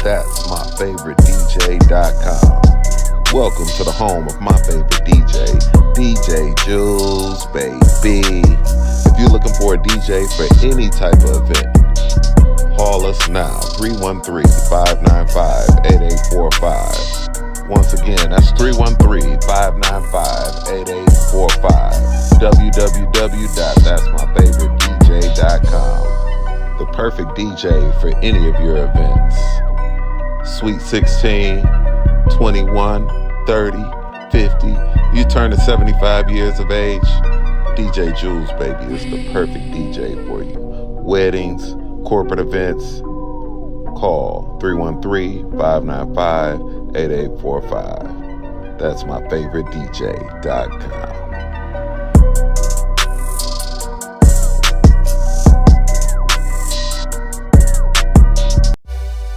That's myfavoritedj.com. Welcome to the home of my favorite DJ, DJ Jules, baby. If you're looking for a DJ for any type of event, call us now, 313-595-8845. Once again, that's 313-595-8845. www.that'smyfavoritedj.com. The perfect DJ for any of your events. Sweet 16, 21, 30, 50. You turn to 75 years of age, DJ Jules, baby, is the perfect DJ for you. Weddings, corporate events, call 313-595-8845. That's myfavoritedj.com.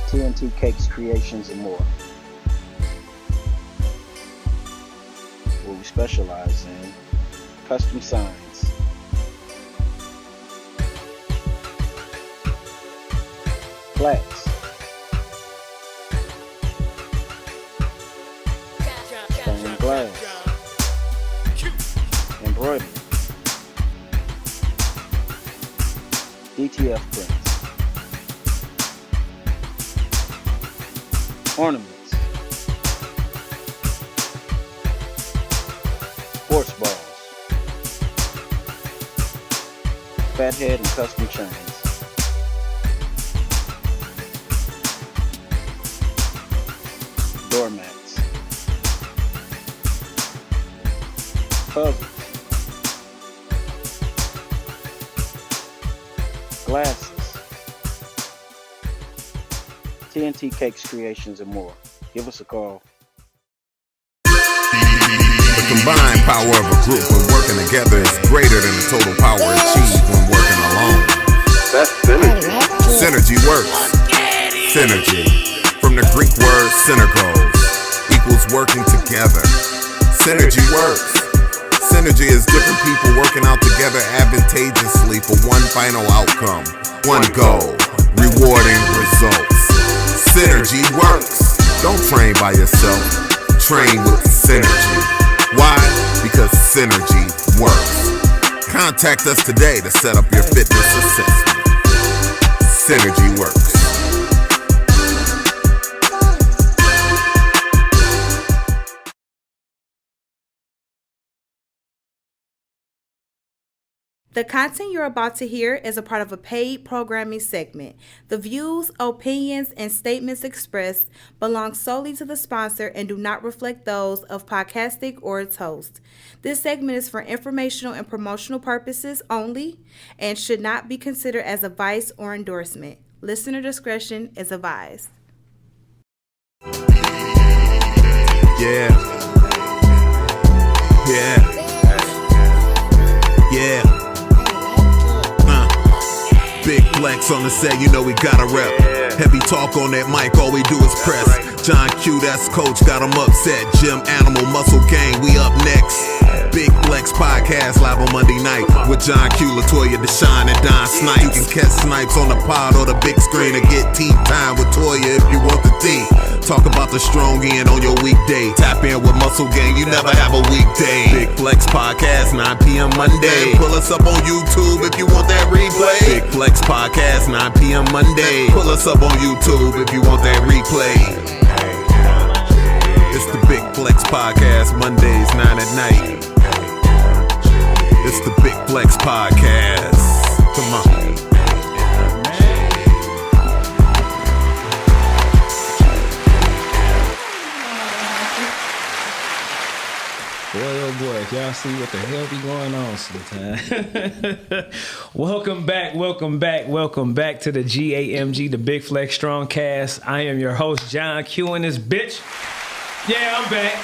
TNT Cakes, Creations, and more. Where we specialize in custom signs, plaques, stained glass, embroidery, DTF prints, ornaments, sports balls, fathead and custom chains, doormats, puzzles, glasses, TNT Cakes, Creations, and more. Give us a call. The combined power of a group when working together is greater than the total power achieved when working alone. That's synergy. Synergy works. Synergy. From the Greek word synergos, equals working together. Synergy works. Synergy is different people working out together advantageously for one final outcome, one goal, rewarding results. Synergy works. Don't train by yourself. Train with synergy. Why? Because synergy works. Contact us today to set up your fitness assessment. Synergy works. The content you're about to hear is a part of a paid programming segment. The views, opinions, and statements expressed belong solely to the sponsor and do not reflect those of Podcastic or its host. This segment is for informational and promotional purposes only and should not be considered as advice or endorsement. Listener discretion is advised. Yeah. Yeah. Yeah. Big flex on the set, you know we gotta rep. Heavy talk on that mic, all we do is press. John Q, that's coach, got him upset. Gym Animal, Muscle Gang, we up next. Big Flex Podcast live on Monday night with John Q, Latoya, Deshaun, and Don Snipes. You can catch Snipes on the pod or the big screen or get tea time with Toya if you want the tea. Talk about the strong end on your weekday. Tap in with Muscle Gang, you never have a weekday. Big Flex Podcast, 9 p.m. Monday. Pull us up on YouTube if you want that replay. Big Flex Podcast, 9 p.m. Monday. Pull us up on YouTube if you want that replay. It's the Big Flex Podcast, Mondays, 9 at night. It's the Big Flex Podcast. Come on. Boy, oh boy, if y'all see what the hell be going on sometimes. Welcome back to the G.A.M.G, the Big Flex Strongcast. I am your host, John Q, and this bitch. Yeah, I'm back.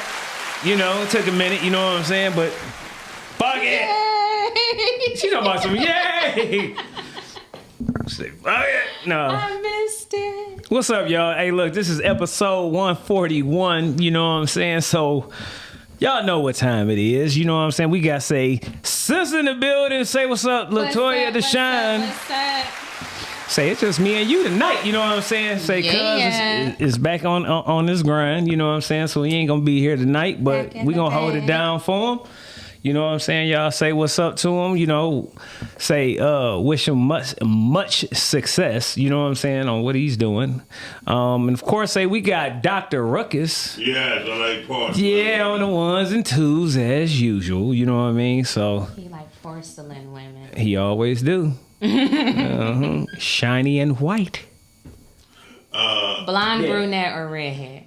You know, it took a minute, you know what I'm saying, but fuck it. She talking about some yay. Say, fuck it. No. I missed it. What's up, y'all? Hey, look, this is episode 141, you know what I'm saying? So, y'all know what time it is. You know what I'm saying? We got to say, sis in the building. Say what's up, Latoya Deshaun. Say it's just me and you tonight, you know what I'm saying? Say cuz is back on this grind, you know what I'm saying? So he ain't gonna be here tonight, but we gonna hold it down for him. You know what I'm saying? Y'all say what's up to him, you know, say wish him much success, you know what I'm saying, on what he's doing. And of course say we got Dr. Ruckus. Yes, I like porcelain. Yeah, on the ones and twos as usual, you know what I mean? So he like porcelain women. He always do. Shiny and white. Blonde, brunette, or redhead?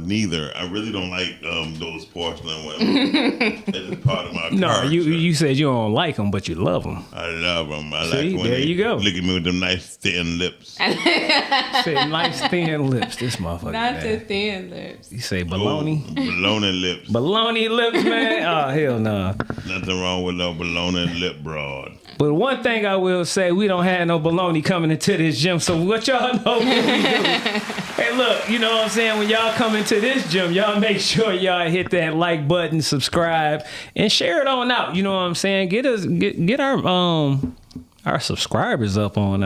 Neither. I really don't like those porcelain women. That's just part of my character. You said you don't like them, but you love them. I love them. I See, like when there they you go. look at me with them nice thin lips. Say nice thin lips. This motherfucker. Not the thin lips. You say baloney? Oh, baloney lips. Baloney lips, man. Oh hell no. Nothing wrong with no baloney lip broad. But one thing I will say, we don't have no baloney coming into this gym. So what y'all know what we do? Hey, look, you know what I'm saying? When y'all come into this gym, y'all make sure y'all hit that like button, subscribe, and share it on out. You know what I'm saying? Get our subscribers up on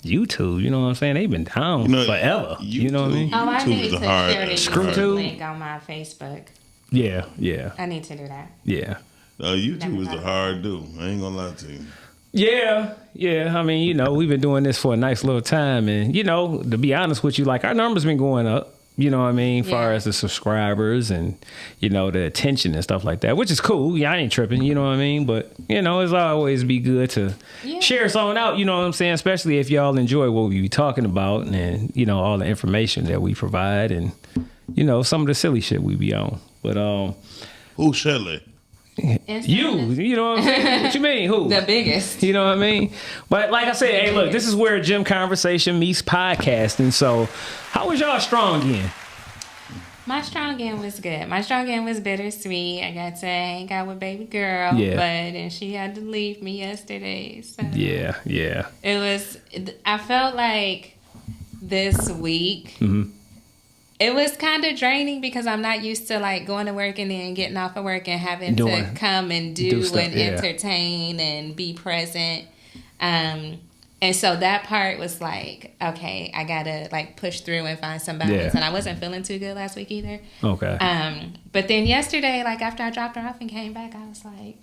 YouTube. You know what I'm saying? They've been down forever. You know what I mean? Oh, I need to share the Screw YouTube tube. link on my Facebook. Yeah. I need to do that. Yeah. YouTube is a hard do. I ain't gonna lie to you. Yeah. I mean, you know, we've been doing this for a nice little time, and you know, to be honest with you, like our numbers been going up. You know what I mean, far as the subscribers and you know the attention and stuff like that, which is cool. Yeah, I ain't tripping. You know what I mean, but you know, it's always be good to share something out. You know what I'm saying, especially if y'all enjoy what we be talking about and you know all the information that we provide and you know some of the silly shit we be on. But who's Shelley? You know what I'm saying? What you mean? Who? The biggest. You know what I mean? But like I said, hey, look, this is where gym conversation meets podcasting. So, how was y'all strong end? My strong end was good. My strong end was bittersweet. I got to hang out with baby girl, and she had to leave me yesterday. So Yeah. it was. I felt like this week. Mm-hmm. It was kind of draining because I'm not used to like going to work and then getting off of work and having to come and do stuff, and entertain and be present. And so that part was like, okay, I gotta like push through and find some balance. And I wasn't feeling too good last week either. Okay. But then yesterday, like after I dropped her off and came back, I was like,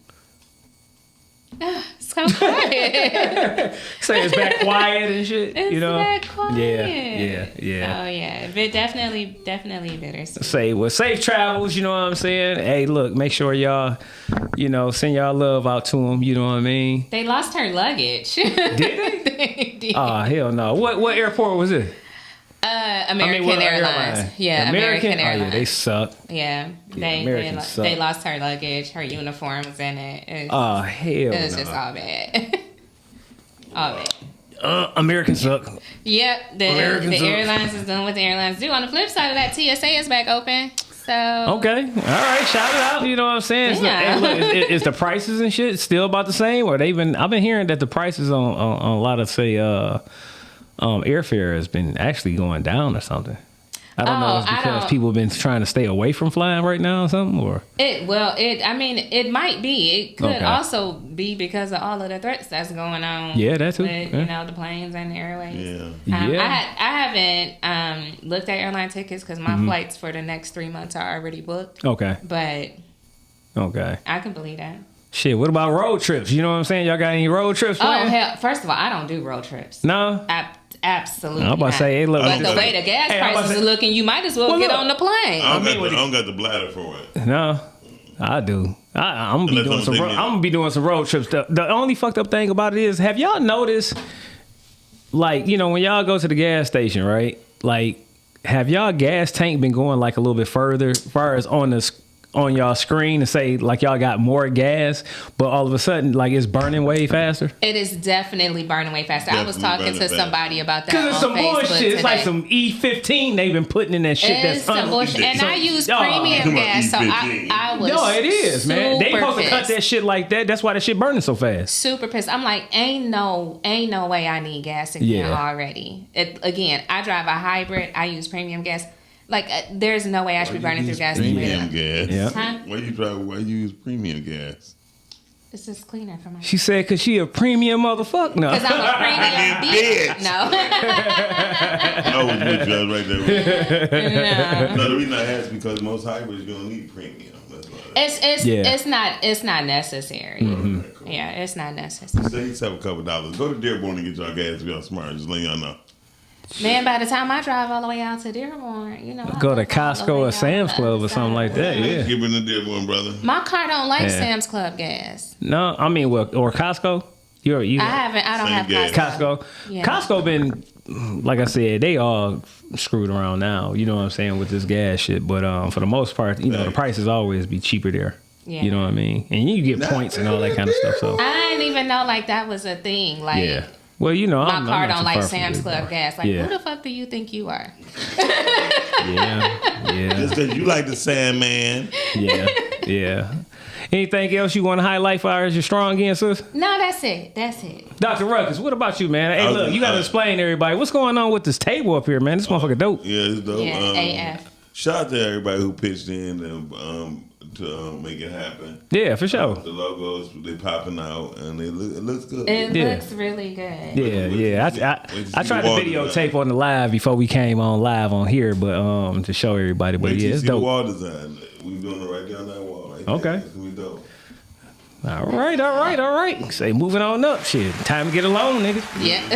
so quiet. Say it's back quiet and shit. It's you know? back quiet. Yeah. Oh yeah, but definitely bittersweet. Say safe travels. You know what I'm saying? Hey, look, make sure y'all, you know, send y'all love out to them. You know what I mean? They lost her luggage. Did they? They did. Oh hell no! What airport was it? American Airlines. Airline? Yeah, American Airlines. Oh, yeah, they suck. Yeah, they lost her luggage. Her uniform was in it. Oh hell! It was just all bad. All bad. American suck. Yep, the airlines is doing what the airlines do. On the flip side of that, TSA is back open. So okay, all right, shout it out. You know what I'm saying? Yeah. Is the prices and shit still about the same, or I've been hearing that the prices on a lot of airfare has been actually going down or something. I don't know if it's because people have been trying to stay away from flying right now or something, or it might be. It could also be because of all of the threats that's going on. Yeah, that too. With, you know, the planes and the airways. Yeah. I haven't looked at airline tickets because my flights for the next 3 months are already booked. Okay. But I can believe that. Shit, what about road trips? You know what I'm saying? Y'all got any road trips planned? Oh, hell. First of all, I don't do road trips. No? Absolutely I'm about to say, hey, look. But the way the gas prices are looking, you might as well get on the plane. I don't got the bladder for it. No, I do. I'm gonna be doing some road trips. The only fucked up thing about it is, have y'all noticed, like, you know, when y'all go to the gas station, right? Like, have y'all gas tank been going like a little bit further, as far as on y'all screen to say like y'all got more gas, but all of a sudden like it's burning way faster? It is definitely burning way faster. I was talking to somebody about that. Because it's some Facebook bullshit. Today. It's like some E15 they've been putting in that shit. It's some bullshit. And I use premium gas, so I was it is, man. They supposed to cut that shit like that. That's why that shit burning so fast. Super pissed. I'm like, ain't no way I need gas again already. Again, I drive a hybrid. I use premium gas. Like, there's no way I should be burning through gas. Premium gas. Yeah. Huh? Why you use premium gas? It's just cleaner for my. She said, "Cause she a premium motherfucker." No. Because I'm a premium bitch. No. I was with you. I was right there with you. No. No, the reason I asked because most hybrids you don't need premium. That's why. It's not necessary. Mm-hmm. Yeah, it's not necessary. Say you save a couple $. Go to Dearborn and get y'all gas if y'all smart. Just let y'all know. Man, by the time I drive all the way out to Dearborn, you know, Go to Costco or Sam's Club or something like that. Yeah. Give it to Dearborn, brother. My car don't like Sam's Club gas. No, I mean, well, or Costco. You I don't have gas. Costco. Costco. Yeah. Costco been, like I said, they all screwed around now. You know what I'm saying with this gas shit. But for the most part, you know, the prices always be cheaper there. Yeah. You know what I mean? And you get points and all that kind of stuff. So I didn't even know like that was a thing. Like, yeah. Well, you know, my car don't like Sam's Club gas. Like, who the fuck do you think you are? Yeah. Just because you like the Sandman. Yeah. Anything else you want to highlight for ours? You're strong again, sis? No, that's it. Dr. Ruckus, what about you, man? Hey, look, you got to explain to everybody what's going on with this table up here, man. This motherfucker dope. Yeah, it's dope. Yeah, AF. Shout out to everybody who pitched in to make it happen. Yeah, for sure. The logos, they popping out, and it looks good. It looks really good. Yeah. I tried to videotape on the live before we came on live on here, but to show everybody. But yeah, it's dope. The wall design. We doing it right down that wall. Right okay. It's gonna be dope. All right. Say moving on up. Shit, time to get along, nigga. Yeah.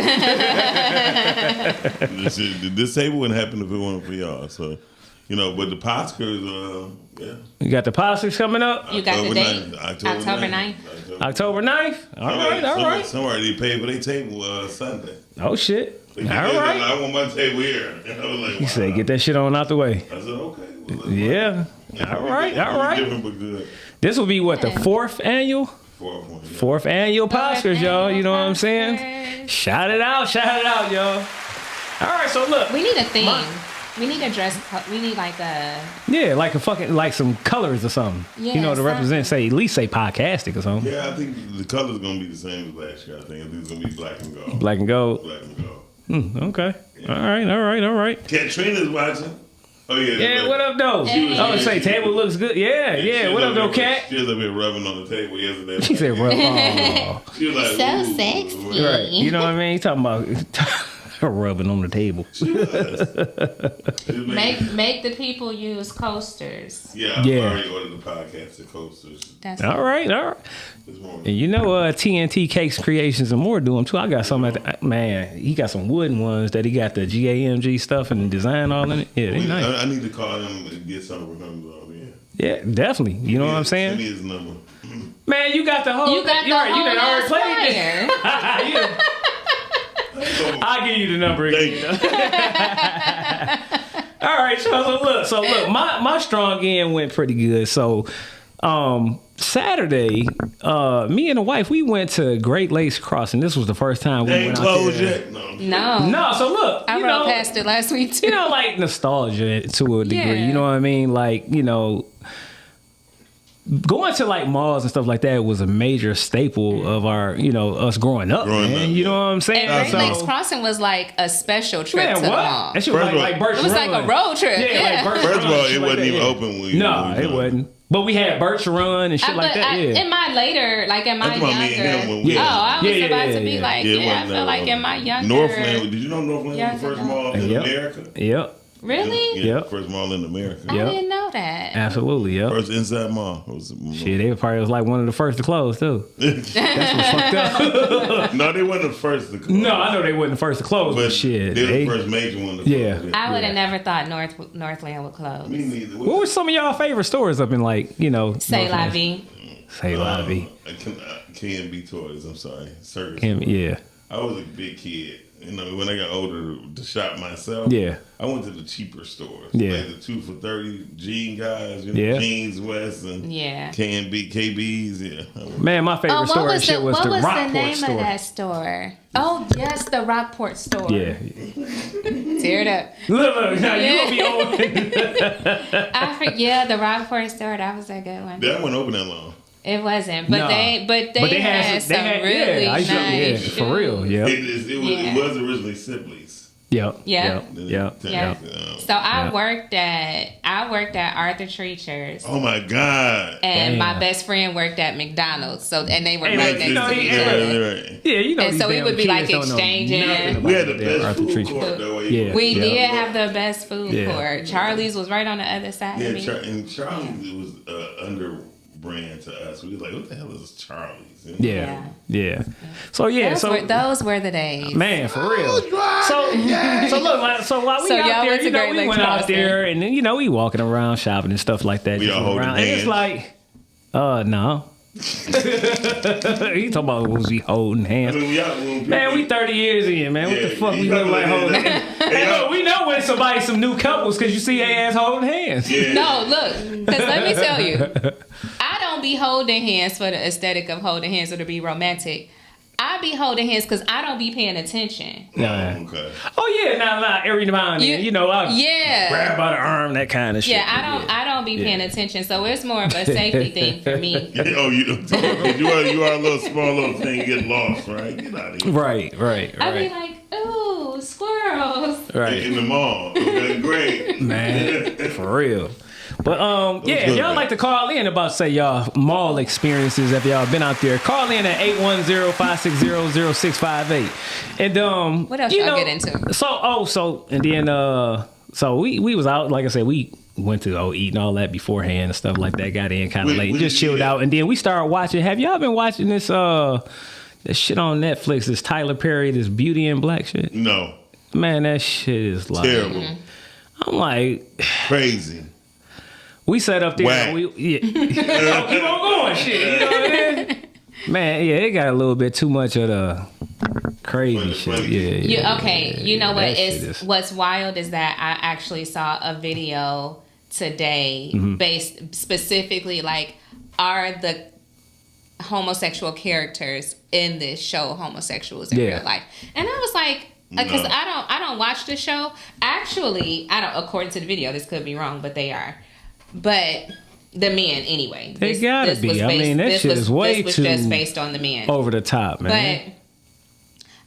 This table wouldn't happen if it wasn't for y'all. So, you know, but the Oscars, yeah. You got the Oscars coming up? You got the date? October 9th. October 9th? All right. Somebody paid for their table Sunday. Oh, shit. All right. I want my table here. And I was like, wow. You said, get that shit on out the way. I said, okay. Well, yeah. All right. Different but good. This will be what, the fourth annual? Fourth annual Oscars, y'all. You know what I'm saying? Shout it out, y'all. All right, so look. We need a theme. We need a dress. We need like a. Yeah, like a fucking, like some colors or something. Yeah, you know, to represent, say, at least say podcastic or something. Yeah, I think the color's going to be the same as last year. I think it's going to be black and gold. Black and gold. Okay. Yeah. All right. Katrina's watching. Oh, yeah. Yeah, what up, though? Say, table looks good. Yeah. What up, though, Kat? She was up here rubbing on the table yesterday. She said, rub. She was like, so sexy. Right. You know what I mean? You talking about rubbing on the table. Make the people use coasters. Yeah, I've already ordered the podcast, the coasters. That's all right. And you know, TNT Cakes Creations and more do them too. I got some man. He got some wooden ones that he got the G.A.M.G stuff and the design all in it. Yeah, they nice. I need to call him and get something from him. Yeah, definitely. You know what I'm saying? Send me his number. Man, you got the whole. You done already played it. I'll give you the number again. All right, so look, my strong end went pretty good. So Saturday, me and the wife, we went to Great Lakes Crossing. This was the first time we went out there. No. So look, I rode past it last week too. You know, like nostalgia to a degree. Yeah. You know what I mean? Like, you know, going to like malls and stuff like that was a major staple of our, you know, us growing up, man. You know what I'm saying? And Great Lakes Crossing was like a special trip to the mall. That shit was like Birch Run. It was like a road trip. Yeah. Like First of all, it wasn't even open when you. No, it wasn't. But we had Birch Run and shit like that. In my later, like in my younger. I was about to be like, I feel like in my younger. Northland. Did you know Northland was the first mall in America? Yep. Really? Yeah. First mall in America. I didn't know that. Absolutely, yep. First inside mall. Shit, they probably was like one of the first to close too. That's what's fucked up. No, they weren't the first to close. No, I know they weren't the first to close, but shit. They were the first major one to close. Yeah. I would have never thought Northland would close. Me neither. What were some of y'all favorite stores up in, like, you know? Say La Vie. Say La Vie. G.A.M.G toys, I'm sorry. Circus. Yeah. I was a big kid. You know, when I got older to shop myself, I went to the cheaper stores. Yeah. Like the 2 for $30 jean guys, you know, Jeans West and K&B, KBs. Yeah. Man, my favorite store and shit was the Rockport store. What was the name of that store? Oh, yes, the Rockport store. Yeah. Tear it up. Look, now you gonna be old. The Rockport store. That was a good one. That wasn't open that long. It wasn't, but they had some really nice. For real, yeah. It was originally Sibley's. Yep. So I worked at Arthur Treacher's. Oh my God! And my best friend worked at McDonald's. So and they were right next to each other. Yeah, you know. And so we would be like exchanging. We had the best food court though. We did have the best food court. Charlie's was right on the other side of me. And Charlie's was under brand to us. We were like, what the hell is Charlie's? Yeah. So those were the days, man, for real. So look, while we out there, we went out there, and then we walking around shopping and stuff like that. We all holding hands. And it's like, no. He talking about was we holding hands? Man, we 30 years in, man. What the fuck we look like holding hands? Hey, look, we know when somebody's some new couples because you see their ass holding hands. Yeah. No, look, because let me tell you, I don't be holding hands for the aesthetic of holding hands or to be romantic. I be holding hands because I don't be paying attention. Okay. Oh yeah, now every now and then, I grab by the arm, that kind of shit. Yeah, I don't be paying attention, so it's more of a safety thing for me. Oh, you don't talk. You are a little small little thing, get lost, right? Get out of here. Right. I be like, ooh, squirrels. Right. In the mall. Okay, great. Man, for real. But if y'all like to call in about say y'all mall experiences, if y'all been out there, call in at 810-560-0658. And what else y'all get into? So we was out, like I said, we went to go eat and all that beforehand and stuff like that. Got in kind of late and just chilled out, and then we started watching. Have y'all been watching this shit on Netflix? This Tyler Perry, this Beauty in Black shit? No. Man, that shit is like terrible. I'm like crazy. We sat up there. And keep on going, shit. You know what I mean? Man, it got a little bit too much of the crazy shit. You know what what's wild is that I actually saw a video today based specifically are the homosexual characters in this show homosexuals in real life, and I was like, because I don't watch the show. Actually, I don't. According to the video, this could be wrong, but they are. But the men, anyway. They gotta be. I mean, that shit is way too just based on the men. Over the top, man.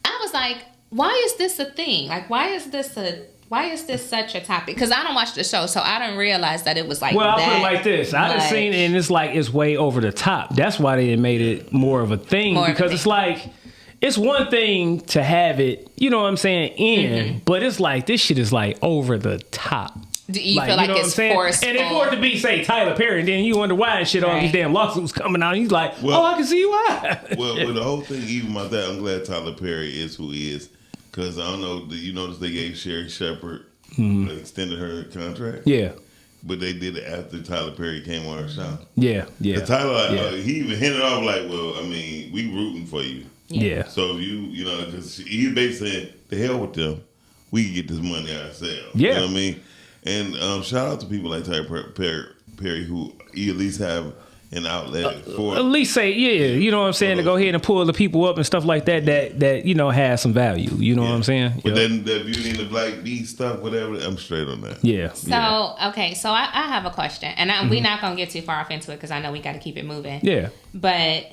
But I was like, why is this a thing? Like, why is this such a topic? Because I don't watch the show, so I didn't realize that it was like. Well, that I'll put it like this: I done seen it, and it's like it's way over the top. That's why they made it more of a thing because it's like. It's one thing to have it, you know what I'm saying, but it's like this shit is like over the top. Do you feel like it's forced? And if for it to be, say, Tyler Perry, and then you wonder why and shit, all these damn lawsuits coming out, and he's like, I can see why. Well, the whole thing, even about that, I'm glad Tyler Perry is who he is. Because I don't know, you notice they gave Sherry Shepherd, extended her contract? Yeah. But they did it after Tyler Perry came on her show. Yeah. Tyler, he even hinted off like, well, I mean, we rooting for you. Yeah. So you know, because he basically said, the hell with them. We can get this money ourselves. Yeah. You know what I mean? And shout out to people like Tyler Perry who you at least have an outlet for. At least say, you know what I'm saying, to go ahead and pull the people up and stuff like that has some value. You know what I'm saying? But then that Beauty and the Black Beast stuff, whatever, I'm straight on that. Yeah. So, okay, so I have a question. And we're not going to get too far off into it because I know we got to keep it moving. Yeah. But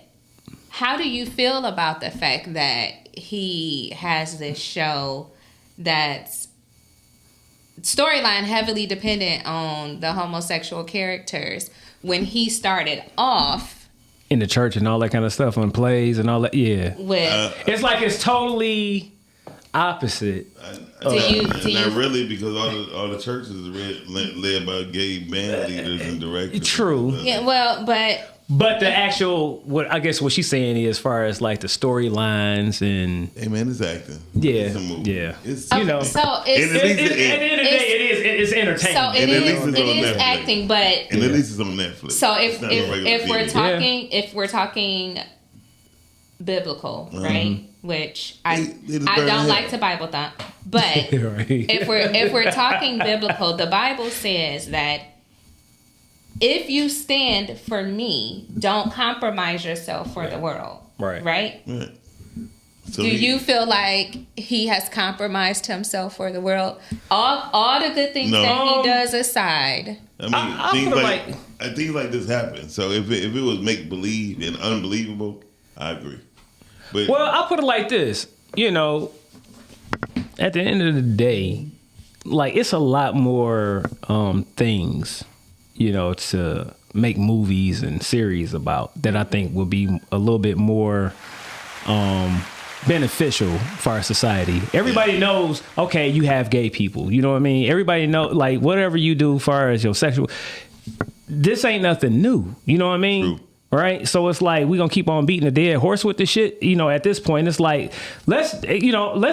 how do you feel about the fact that he has this show that's storyline heavily dependent on the homosexual characters when he started off in the church and all that kind of stuff on plays and all that? Yeah. It's like it's totally opposite. Not really, because all the churches are led by gay band leaders and directors. True. Yeah, well, but the actual, what she's saying is, as far as like the storylines and hey man, it's acting. Yeah, it's a movie. Yeah. It's, so it's, at the end of the day, it's entertainment. So it is acting, but and at least it's on Netflix. So if we're talking biblical, right? Which I don't like to Bible thump, but if we're talking biblical, the Bible says that if you stand for me, don't compromise yourself for the world. Right? So do you feel like he has compromised himself for the world? All the good things that he does aside. I mean, things like this happen. So if it was make believe and unbelievable, I agree. But I'll put it like this. You know, at the end of the day, like it's a lot more things, you know, to make movies and series about that I think will be a little bit more beneficial for our society. Everybody knows, okay, you have gay people. You know what I mean? Everybody know, like, whatever you do as far as your sexual, this ain't nothing new. You know what I mean? True. Right? So it's like, we're going to keep on beating a dead horse with this shit. You know, at this point, it's like, let's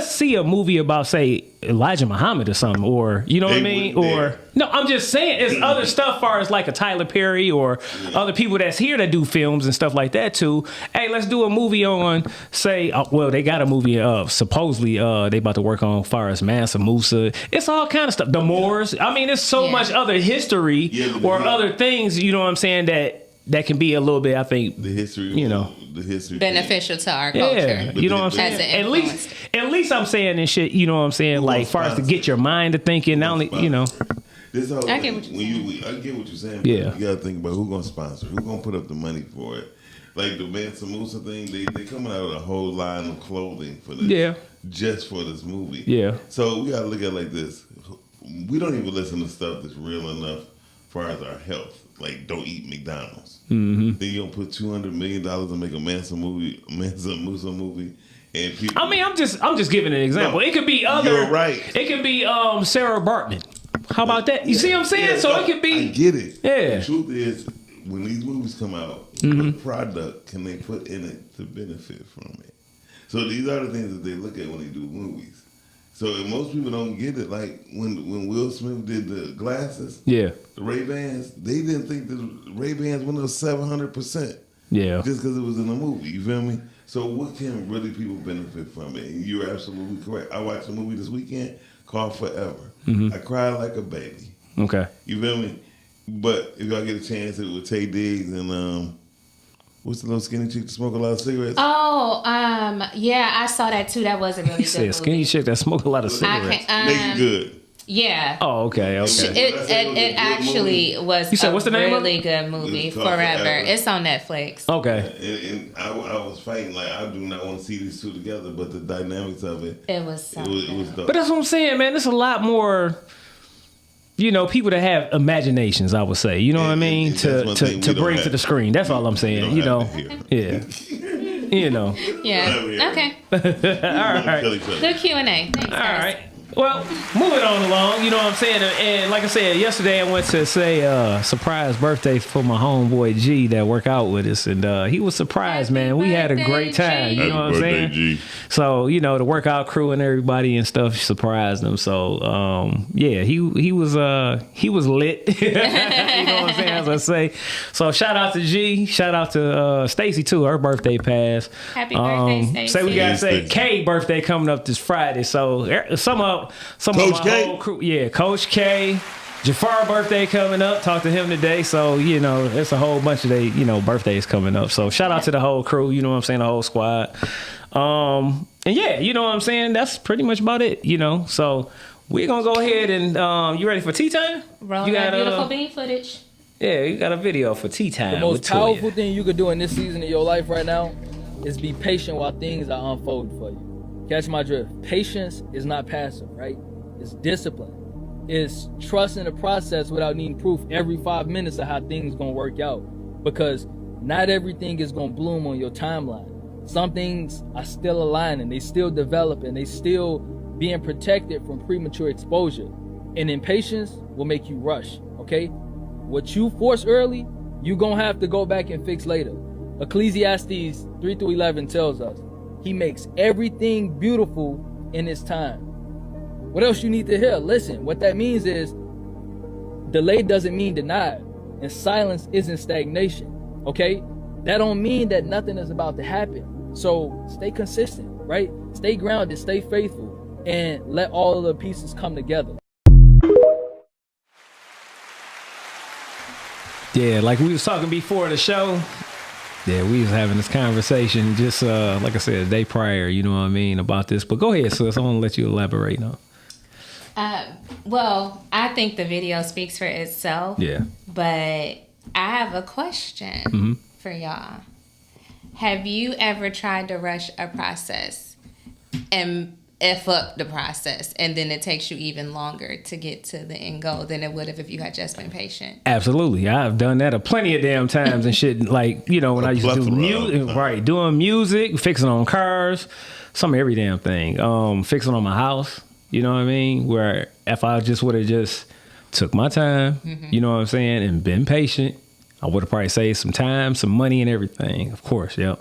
see a movie about, say, Elijah Muhammad or something, or, you know what I mean? Or, no, I'm just saying, it's other stuff far as like a Tyler Perry or other people that's here that do films and stuff like that too. Hey, let's do a movie on, say, well, they got a movie supposedly they about to work on far as Mansa Musa. It's all kind of stuff. The Moors. I mean, there's so much other history or other things, you know what I'm saying, that can be a little bit, I think, the history, you know, the history beneficial to our culture. Yeah, you know what I'm saying. At least I'm saying this shit. You know what I'm saying. Like, far as to get your mind to thinking, not only, you know. This whole I get what you're saying. I get what you're saying. Yeah, you gotta think about who's gonna sponsor, who's gonna put up the money for it. Like the Mansa Musa thing, they coming out with a whole line of clothing for this. Yeah, just for this movie. Yeah. So we gotta look at it like this. We don't even listen to stuff that's real enough as far as our health. Like, don't eat McDonald's. Mm-hmm. Then you don't put $200 million to make a Mansa Musa movie, and people. I mean, I'm just giving an example. No, it could be other. You're right. It could be Sarah Bartman. How about that? You see what I'm saying? Yeah, so it could be. I get it. Yeah. The truth is, when these movies come out, what product can they put in it to benefit from it? So these are the things that they look at when they do movies. So most people don't get it. Like when Will Smith did the glasses, the Ray-Bans, they didn't think the Ray-Bans went up 700%. Yeah, just because it was in a movie. You feel me? So what can really people benefit from it? And you're absolutely correct. I watched a movie this weekend called Forever. I cried like a baby. Okay, you feel me? But if y'all get a chance, it with Tay Diggs and what's the little skinny chick that smoke a lot of cigarettes? Oh, yeah, I saw that too. That was a really good movie. Skinny chick that smoke a lot of cigarettes. Make it good. Yeah. Oh, okay. It actually was you said, what's the name really good movie, Forever. It's on Netflix. Okay. And I was fighting, like, I do not want to see these two together, but the dynamics of it. It was it was dope. But that's what I'm saying, man. There's a lot more, you know, people that have imaginations, I would say. You know what I mean? To bring to the screen. That's all I'm saying. You know. Yeah. You know. Yeah. Okay. All right. Good Q&A. Thanks, all right. Well, moving on along, you know what I'm saying? And like I said, yesterday I went to say surprise birthday for my homeboy G that work out with us. And he was surprised, man. We had a great time. You know what I'm saying? G. So, you know, the workout crew and everybody and stuff surprised him. So, yeah, he was lit. You know what I'm saying? As I say. So shout out to G. Shout out to Stacy too. Her birthday passed. Happy birthday, Stacy. Say we gotta say K birthday coming up this Friday. So some of my whole crew, yeah, Coach K, Jafar birthday coming up. Talked to him today, so you know it's a whole bunch of birthdays coming up. So shout out to the whole crew, you know what I'm saying, the whole squad. And yeah, you know what I'm saying. That's pretty much about it, you know. So we're gonna go ahead and you ready for tea time? Roll that beautiful bean footage. Yeah, you got a video for tea time. The most powerful thing you could do in this season of your life right now is be patient while things are unfolding for you. Catch my drift. Patience is not passive, right? It's discipline. It's trust in the process without needing proof every 5 minutes of how things gonna work out. Because not everything is gonna bloom on your timeline. Some things are still aligning, they still developing, they still being protected from premature exposure. And impatience will make you rush, okay? What you force early, you gonna have to go back and fix later. Ecclesiastes 3-11 tells us, He makes everything beautiful in His time. What else you need to hear? Listen, what that means is delay doesn't mean denied, and silence isn't stagnation, okay? That don't mean that nothing is about to happen. So stay consistent, right? Stay grounded, stay faithful, and let all of the pieces come together. Yeah, like we was talking before the show. Yeah, we was having this conversation just, like I said, a day prior, you know what I mean, about this. But go ahead, sis. I want to let you elaborate on. Well, I think the video speaks for itself. Yeah. But I have a question for y'all. Have you ever tried to rush a process? And F up the process, and then it takes you even longer to get to the end goal than it would have if you had just been patient. Absolutely. I've done that a plenty of damn times and shit. Like, you know, when I used to do music, right, doing music, fixing on cars, some every damn thing. Fixing on my house, you know what I mean? Where if I just would have just took my time, you know what I'm saying, and been patient, I would have probably saved some time, some money and everything. Of course, yep.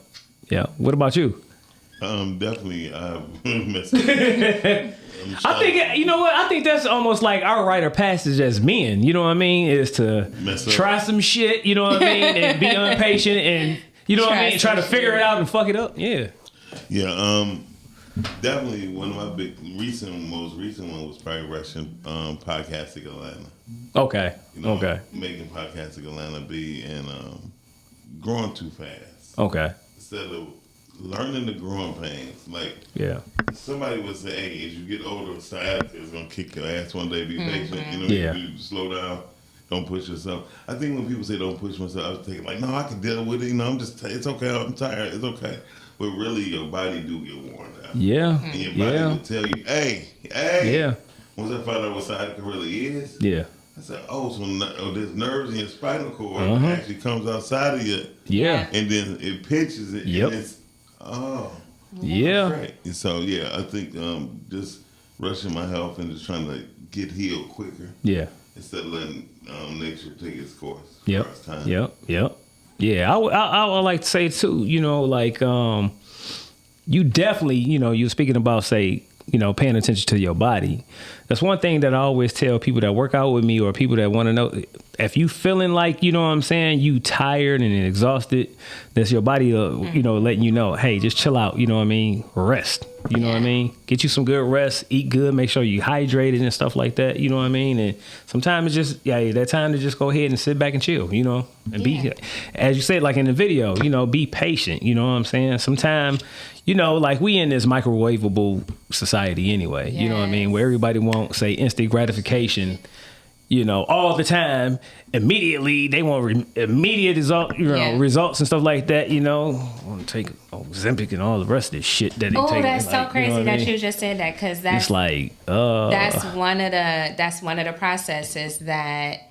Yeah. What about you? Definitely, I've messed up. I think, you know what? I think that's almost like our rite of passage as men, you know what I mean? Is to try some shit, you know what I mean? And be impatient and, you know what I mean? Try to figure it out and fuck it up. Yeah. Yeah, definitely one of my most recent one was probably Russian Podcasting Atlanta. Okay. You know, okay. Making Podcasting Atlanta be and growing too fast. Okay. Instead of learning the growing pains, like somebody would say, "Hey, as you get older, science is gonna kick your ass one day. Be patient, you know. You slow down, don't push yourself." I think when people say "don't push myself," I was thinking like, "No, I can deal with it. You know, it's okay. I'm tired. It's okay." But really, your body do get worn out. Yeah, and your body will tell you, "Hey." Yeah. Once I found out what sciatica really is, I said, so there's nerves in your spinal cord actually comes outside of you. Yeah. And then it pinches it. Yep. And it's, yeah. Right. And so, I think just rushing my health and just trying to get healed quicker. Yeah. Instead of letting nature take its course. Yep. Yeah. I would like to say, too, you know, like, you definitely, you know, you're speaking about, say, you know, paying attention to your body. That's one thing that I always tell people that work out with me or people that want to know. If you feeling like, you know what I'm saying, you tired and exhausted, that's your body, you know, letting you know, hey, just chill out. You know what I mean? Rest. You know what I mean? Get you some good rest, eat good, make sure you hydrated and stuff like that. You know what I mean? And sometimes it's just, that time to just go ahead and sit back and chill, you know, and be, as you said, like in the video, you know, be patient. You know what I'm saying? Sometimes, you know, like we in this microwavable society anyway, you know what I mean? Where everybody wants, say, instant gratification, you know, all the time. Immediately, they want immediate results and stuff like that, you know. I want to take Ozempic and all the rest of this shit that they take. Oh, that's like, so crazy you know that I mean? you just said that, because that's, it's like, that's one of the processes that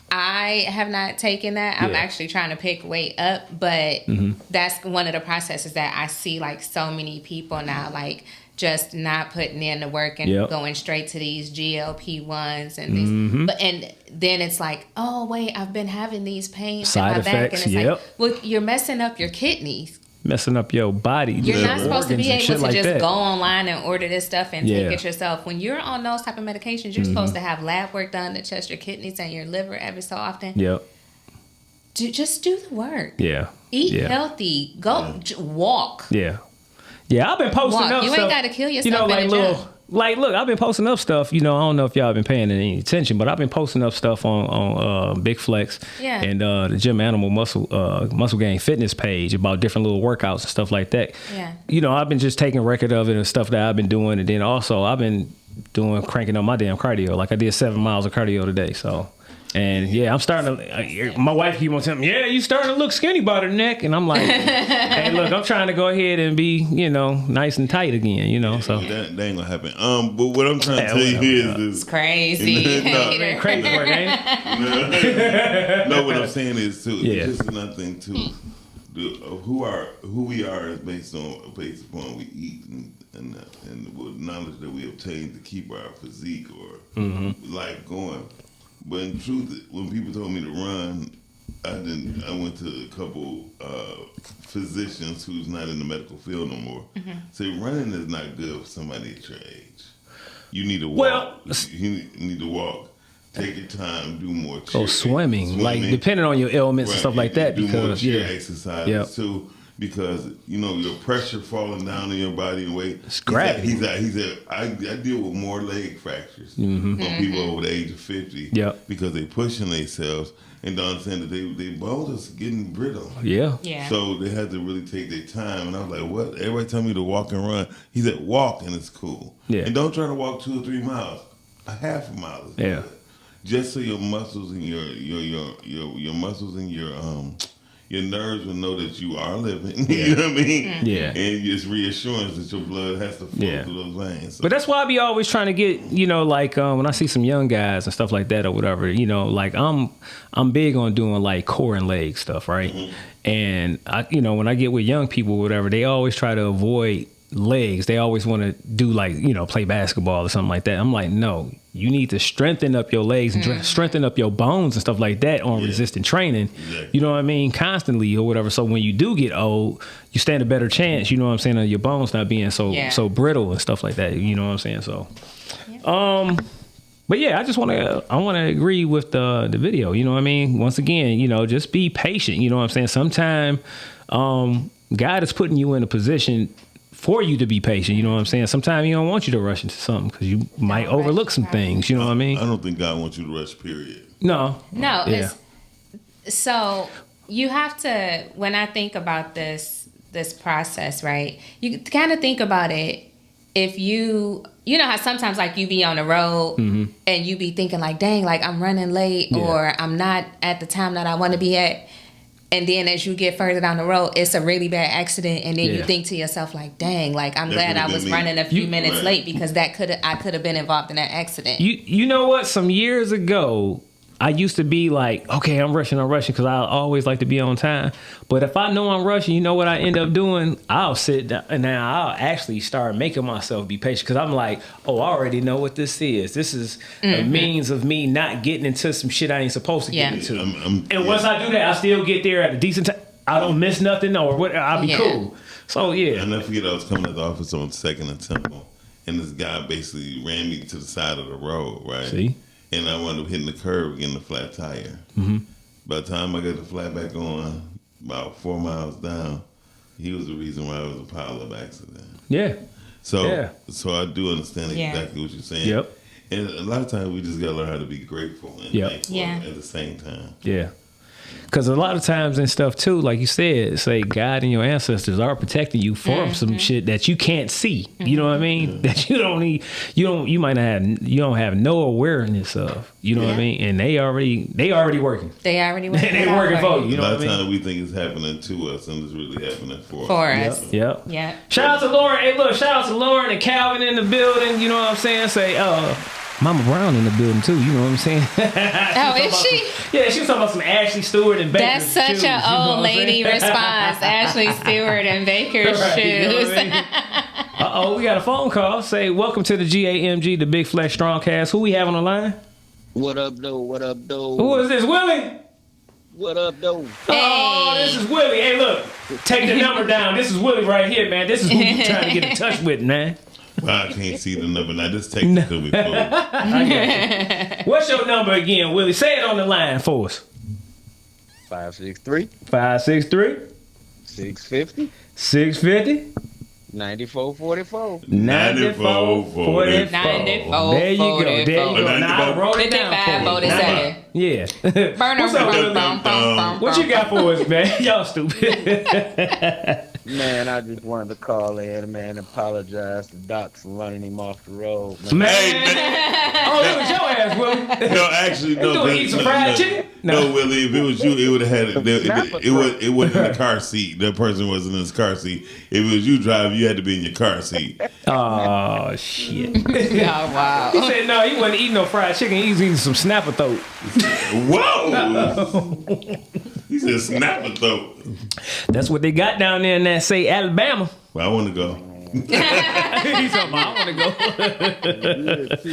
I have not taken that. I'm actually trying to pick weight up, but that's one of the processes that I see, like, so many people now, like, just not putting in the work and going straight to these GLP-1s and these, but and then it's like, oh wait, I've been having these pains side in my effects, back, and it's like, well, you're messing up your kidneys. Messing up your body. You're not supposed to be able to like just that. go online and order this stuff and take it yourself. When you're on those type of medications, you're supposed to have lab work done to test your kidneys and your liver every so often. Just do the work. Eat healthy. Go walk. Yeah, I've been posting up you stuff. You ain't got to kill yourself. You know, like in the gym. look, I've been posting up stuff. You know, I don't know if y'all been paying any attention, but I've been posting up stuff on Big Flex and the G.A.M.G Muscle Gain Fitness page about different little workouts and stuff like that. Yeah. You know, I've been just taking record of it and stuff that I've been doing, and then also I've been cranking on my damn cardio. Like I did 7 miles of cardio today, so. And I'm starting to, my wife keep on telling me, you starting to look skinny by the neck. And I'm like, hey, look, I'm trying to go ahead and be, you know, nice and tight again, you know, so. That ain't gonna happen. But what I'm trying to tell you is it's crazy. Crazy work, ain't it? No, what I'm saying is, too, it's just another thing, too. Who we are is based upon we eat and the knowledge that we obtain to keep our physique or life going. But in truth, when people told me to run, I went to a couple physicians who's not in the medical field no more. Say running is not good for somebody at your age. You need to walk. You need to walk. Take your time. Do more. Go swimming. Like depending on your ailments and stuff like that. Do because more exercises too. Because you know your pressure falling down in your body and weight. It's gravity. I deal with more leg fractures on people over the age of 50. Because they pushing themselves and don't understand that they bones are getting brittle. So they had to really take their time. And I was like, what? Everybody tell me to walk and run. He said, walk and it's cool. And don't try to walk 2 or 3 miles. A half a mile is good. Just so your muscles and your muscles and your nerves will know that you are living. You know what I mean? Yeah. And it's reassurance that your blood has to flow through those veins. So. But that's why I be always trying to get, like when I see some young guys and stuff like that or whatever, like I'm big on doing like core and leg stuff, right? Mm-hmm. And I, when I get with young people or whatever, they always try to avoid legs. They always want to do like, play basketball or something like that. I'm like, no, you need to strengthen up your legs and strengthen up your bones and stuff like that on resistant training. Exactly. You know what I mean? Constantly or whatever. So when you do get old, you stand a better chance, you know what I'm saying, of your bones not being so brittle and stuff like that. You know what I'm saying? So, but yeah, I want to agree with the video. You know what I mean? Once again, just be patient. You know what I'm saying? Sometimes God is putting you in a position for you to be patient. You know what I'm saying? Sometimes he don't want you to rush into something because you might overlook some things. You know what I mean? I don't think God wants you to rush, period. No. Yeah. So you have to, when I think about this process, right, you kind of think about it. If you know how sometimes like you be on the road and you be thinking like, dang, like I'm running late or I'm not at the time that I want to be at. And then as you get further down the road, it's a really bad accident. And then you think to yourself like, dang, like I'm glad I was running a few minutes late because I could have been involved in that accident. You know what? Some years ago, I used to be like, okay, I'm rushing because I always like to be on time. But if I know I'm rushing, you know what I end up doing? I'll sit down and now I'll actually start making myself be patient because I'm like, oh, I already know what this is. This is a means of me not getting into some shit I ain't supposed to get into. And once I do that, I still get there at a decent time. I don't miss nothing or what. I'll be cool. So, yeah. I never forget I was coming to the office on 2nd and Temple, and this guy basically ran me to the side of the road, right? See? And I wound up hitting the curb getting a flat tire. Mm-hmm. By the time I got the flat back on, about 4 miles down, he was the reason why it was a pile-up accident. Yeah. So I do understand exactly what you're saying. Yep. And a lot of times we just got to learn how to be grateful and thankful at the same time. Yeah. Because a lot of times and stuff too, like you said, say God and your ancestors are protecting you from some shit that you can't see. You know what I mean? That you don't have no awareness of. You know what I mean? And they already working. They already working. They working for you. You know a lot what I mean? of times we think it's happening to us, and it's really happening for us. Yep. Yeah. Shout out to Lauren. Hey, look, shout out to Lauren and Calvin in the building. You know what I'm saying? Say, Mama Brown in the building too, you know what I'm saying? Oh, is she? Yeah, she was talking about some Ashley Stewart and Baker That's such shoes, an old lady response. Ashley Stewart and Baker shoes. You know I mean? We got a phone call. Say, welcome to the G.A.M.G, the Big Flex Strongcast. Who we have on the line? What up, though? What up, though? Who is this, Willie? What up, though? Oh, this is Willie. Hey, look, take the number down. This is Willie right here, man. This is who you trying to get in touch with, man. Well, I can't see the number now. Just take it till we close. What's your number again, Willie? Say it on the line for us. 563. 563. 650. 650. 9444. 9444. There you go. There you go. Now I wrote it down for you. Yeah. What you got for us, man? Y'all stupid. Man, I just wanted to call in, man, and apologize to Doc for running him off the road, man. Oh, it was your ass, Willie. No, actually, no. Eat some fried chicken? No, Willie, if it was you, it would have had it wasn't in the car seat. That person wasn't in his car seat. If it was you driving, you had to be in your car seat. Oh, shit. Oh, wow. He said, no, he wasn't eating no fried chicken. He was eating some snapper throat. Whoa! He said snapper throat. That's what they got down there in that, say, Alabama. Well, I want to go. He's talking about, I want to go.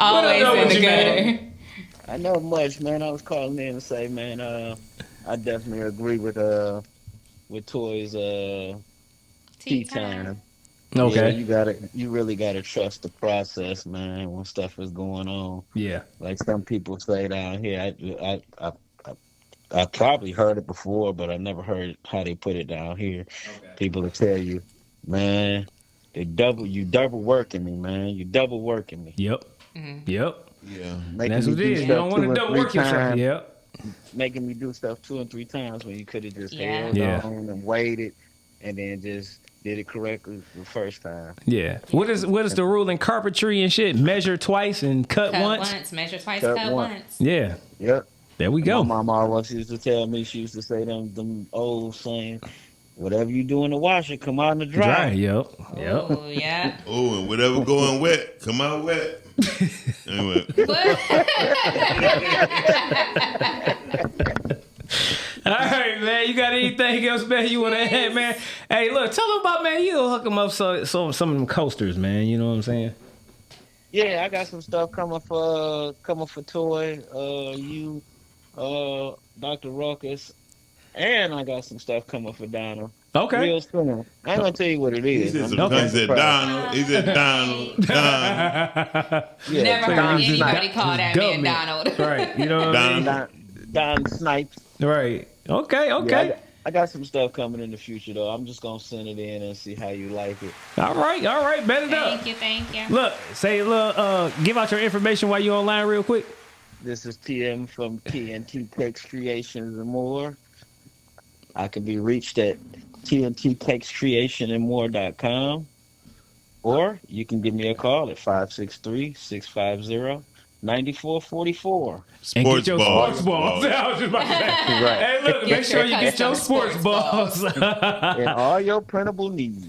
Always in the gutter. I know much, man. I was calling in to say, man, I definitely agree with Toy's tea time. Okay. Yeah, you really gotta trust the process, man, when stuff is going on. Yeah. Like some people say down here, I probably heard it before, but I never heard how they put it down here. Okay. People will tell you, man, you double working me, man. You double working me. Yep. Mm-hmm. Yep. Yeah. That's what it is. You don't want to double work yourself. Yep. Making me do stuff 2 and 3 times when you could have just held on and waited and then just did it correctly the first time. Yeah. What is the rule in carpentry and shit? Measure twice and cut once? Measure twice, cut once. Yeah. Yep. There we And go. my mama always used to tell me, she used to say them old saying, whatever you do in the washer, come out in the Dry. dry. Yep. Oh, yeah. Oh, and whatever going wet, come out wet. Anyway. All right, man. You got anything else, man? You want to add, man? Hey, look, tell them about, man. You hook them up some of them coasters, man. You know what I'm saying? Yeah, I got some stuff coming for Toy, Dr. Ruckus, and I got some stuff coming for Donald. Okay. Real soon. I ain't gonna tell you what it He is. said I'm some just he said surprised. Donald. He said Donald. Yeah, Never Don heard anybody Snipes. call that man Donald. Right. You know what I mean? Don Snipes. Right. Okay. Yeah, I got some stuff coming in the future though. I'm just gonna send it in and see how you like it. All right. Bet it up. Thank you. Look, give out your information while you're online real quick. This is TM from TNT Text Creations and More. I can be reached at tnttextcreationandmore.com, or you can give me a call at 563-650-9444. And get your balls. sports balls. I was just about to say. Right. Hey, look, make sure you get your sports balls. And all your printable needs.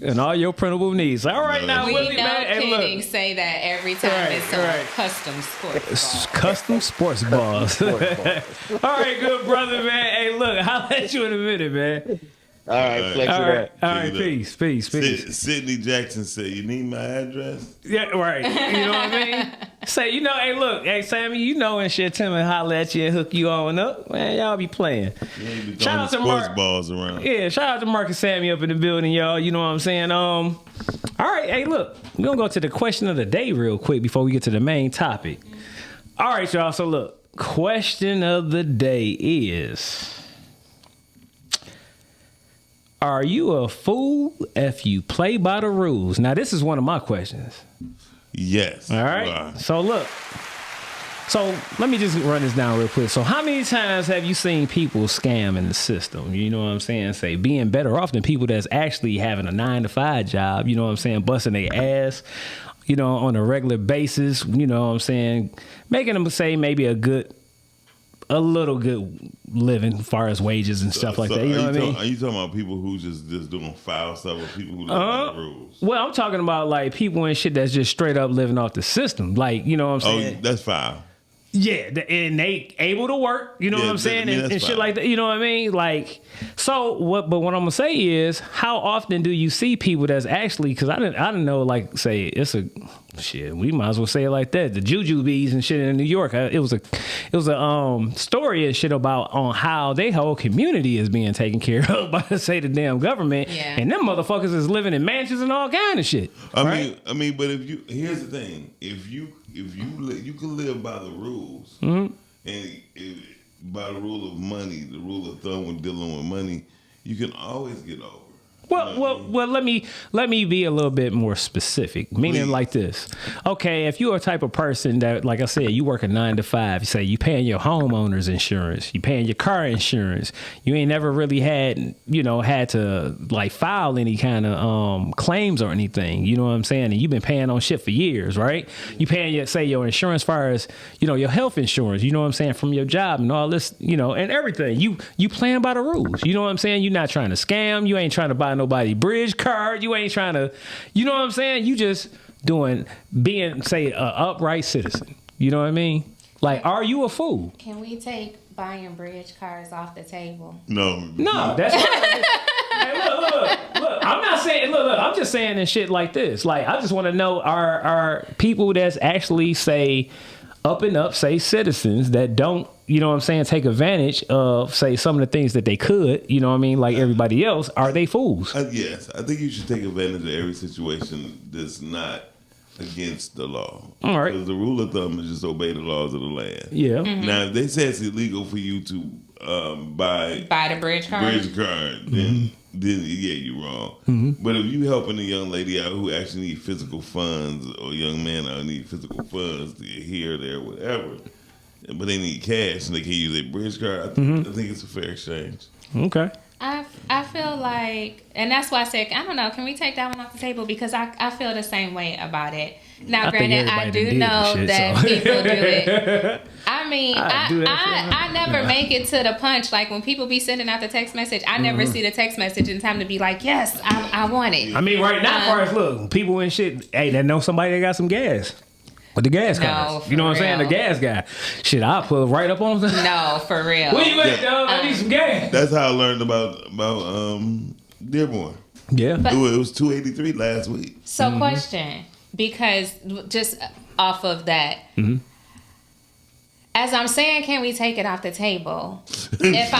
All right, now, We Willie, know man. Hey, kidding look. say that every time Right, it's some right. custom sports ball. Custom sports balls. All right, good brother, man. Hey, look, I'll let you in a minute, man. All right, flex All it right, up. all right, peace. Sidney Jackson said, "You need my address." Yeah, right. You know what I mean? Say, hey, look, hey, Sammy, and shit, Tim and holler at you and hook you on up. Man, y'all be playing. Shout out to sports balls around. Yeah, shout out to Mark and Sammy up in the building, y'all. You know what I'm saying? All right, hey, look, we're going to go to the question of the day real quick before we get to the main topic. All right, y'all, so look, question of the day is... Are you a fool if you play by the rules? Now, this is one of my questions. Yes. All right. Wow. So, look. So, let me just run this down real quick. So, how many times have you seen people scam in the system? You know what I'm saying? Say, being better off than people that's actually having a 9-to-5 job, you know what I'm saying? Busting their ass, on a regular basis, you know what I'm saying? Making them say maybe a little good living as far as wages and stuff like that. You know what I mean? Are you talking about people who just doing foul stuff or people who live by the rules? Well, I'm talking about like people and shit that's just straight up living off the system. Like, you know what I'm saying? Oh, that's foul. Yeah, and they able to work, you know what I'm saying, and shit like that, you know what I mean? Like, so what? But what I'm gonna say is, how often do you see people that's actually? Because I didn't know, like, say it's a shit. We might as well say it like that. The Juju bees and shit in New York. It was a story and shit about on how their whole community is being taken care of by say the damn government, and them motherfuckers is living in mansions and all kind of shit. I mean, but here's the thing: if you can live by the rules, and by the rule of money, the rule of thumb when dealing with money, you can always get over. Well, let me be a little bit more specific. Meaning like this. Okay, if you're a type of person that, like I said, you work a 9-to-5, you say you paying your homeowner's insurance, you paying your car insurance, you ain't never really had to like file any kind of claims or anything. You know what I'm saying? And you've been paying on shit for years, right? You paying your insurance as far as, your health insurance, you know what I'm saying, from your job and all this, and everything. You playing by the rules. You know what I'm saying? You're not trying to scam. You ain't trying to buy nobody bridge card. You ain't trying to, you know what I'm saying? You just being, say, an upright citizen. You know what I mean? Like, are you a fool? Can we take buying bridge cards off the table? No, that's right. Hey, look. I'm not saying, look, I'm just saying and shit like this. Like, I just want to know, are people that's actually, say, up and up, say, citizens that don't, you know what I'm saying, take advantage of, say, some of the things that they could, you know what I mean, like everybody else, are they fools? Yes, I think you should take advantage of every situation that's not against the law. All right. Because the rule of thumb is just obey the laws of the land. Yeah. Mm-hmm. Now, if they say it's illegal for you to buy the bridge card, then yeah, you're wrong. Mm-hmm. But if you helping a young lady out who actually need physical funds, or a young man out who need physical funds to get here, there, whatever, but they need cash and they can't use a bridge card, I think it's a fair exchange. Okay. I feel like, and that's why I said, I don't know, can we take that one off the table? Because I feel the same way about it. Now, granted, I do know that people do it. I mean, I never make it to the punch. Like when people be sending out the text message, I never see the text message in time to be like, yes, I want it. I mean, right now, far as look, people and shit, hey, they know somebody that got some gas. With the gas guys. You know what I'm saying? The gas guy. Shit, I'll pull right up on them. No, for real. Where you at, dog? I need some gas. That's how I learned about Dearborn. Yeah. It was $2.83 last week. So question, because just off of that, as I'm saying, can we take it off the table? If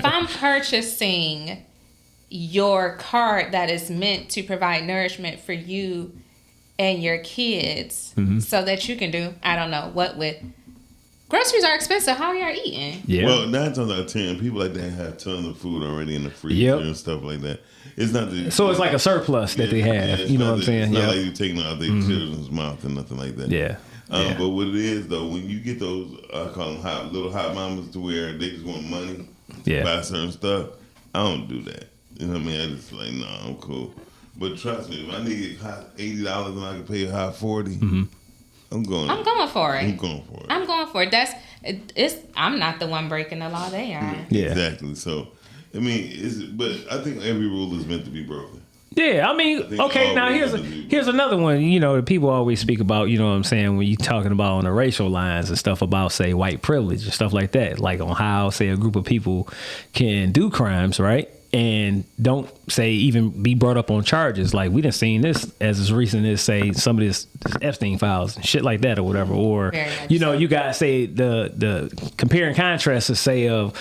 I'm purchasing your card that is meant to provide nourishment for you and your kids, so that you can do, I don't know what with. Groceries are expensive. How y'all eating? Yeah. Well, 9 times out of 10, people like that have tons of food already in the freezer and stuff like that. It's not the, so it's like a surplus that they have. You know what I'm saying? It's not like you taking out their children's mouth or nothing like that. Yeah. But what it is though, when you get those, I call them little hot mamas to where they just want money to buy certain stuff, I don't do that. You know what I mean? I just like, no, I'm cool. But trust me, if I need hot $80 and I can pay a hot $40, I'm going for it. I'm going for it. I'm not the one breaking the law. They are. Yeah. Exactly. So, I mean, but I think every rule is meant to be broken. Yeah, I mean, okay, now here's another one, you know, that people always speak about, you know what I'm saying, when you're talking about on the racial lines and stuff about, say, white privilege and stuff like that, like on how, say, a group of people can do crimes, right? And don't, say, even be brought up on charges. Like, we done seen this as recent as, say, some of this Epstein files and shit like that or whatever. Or, you know, you got, say, the compare and contrast to, say, a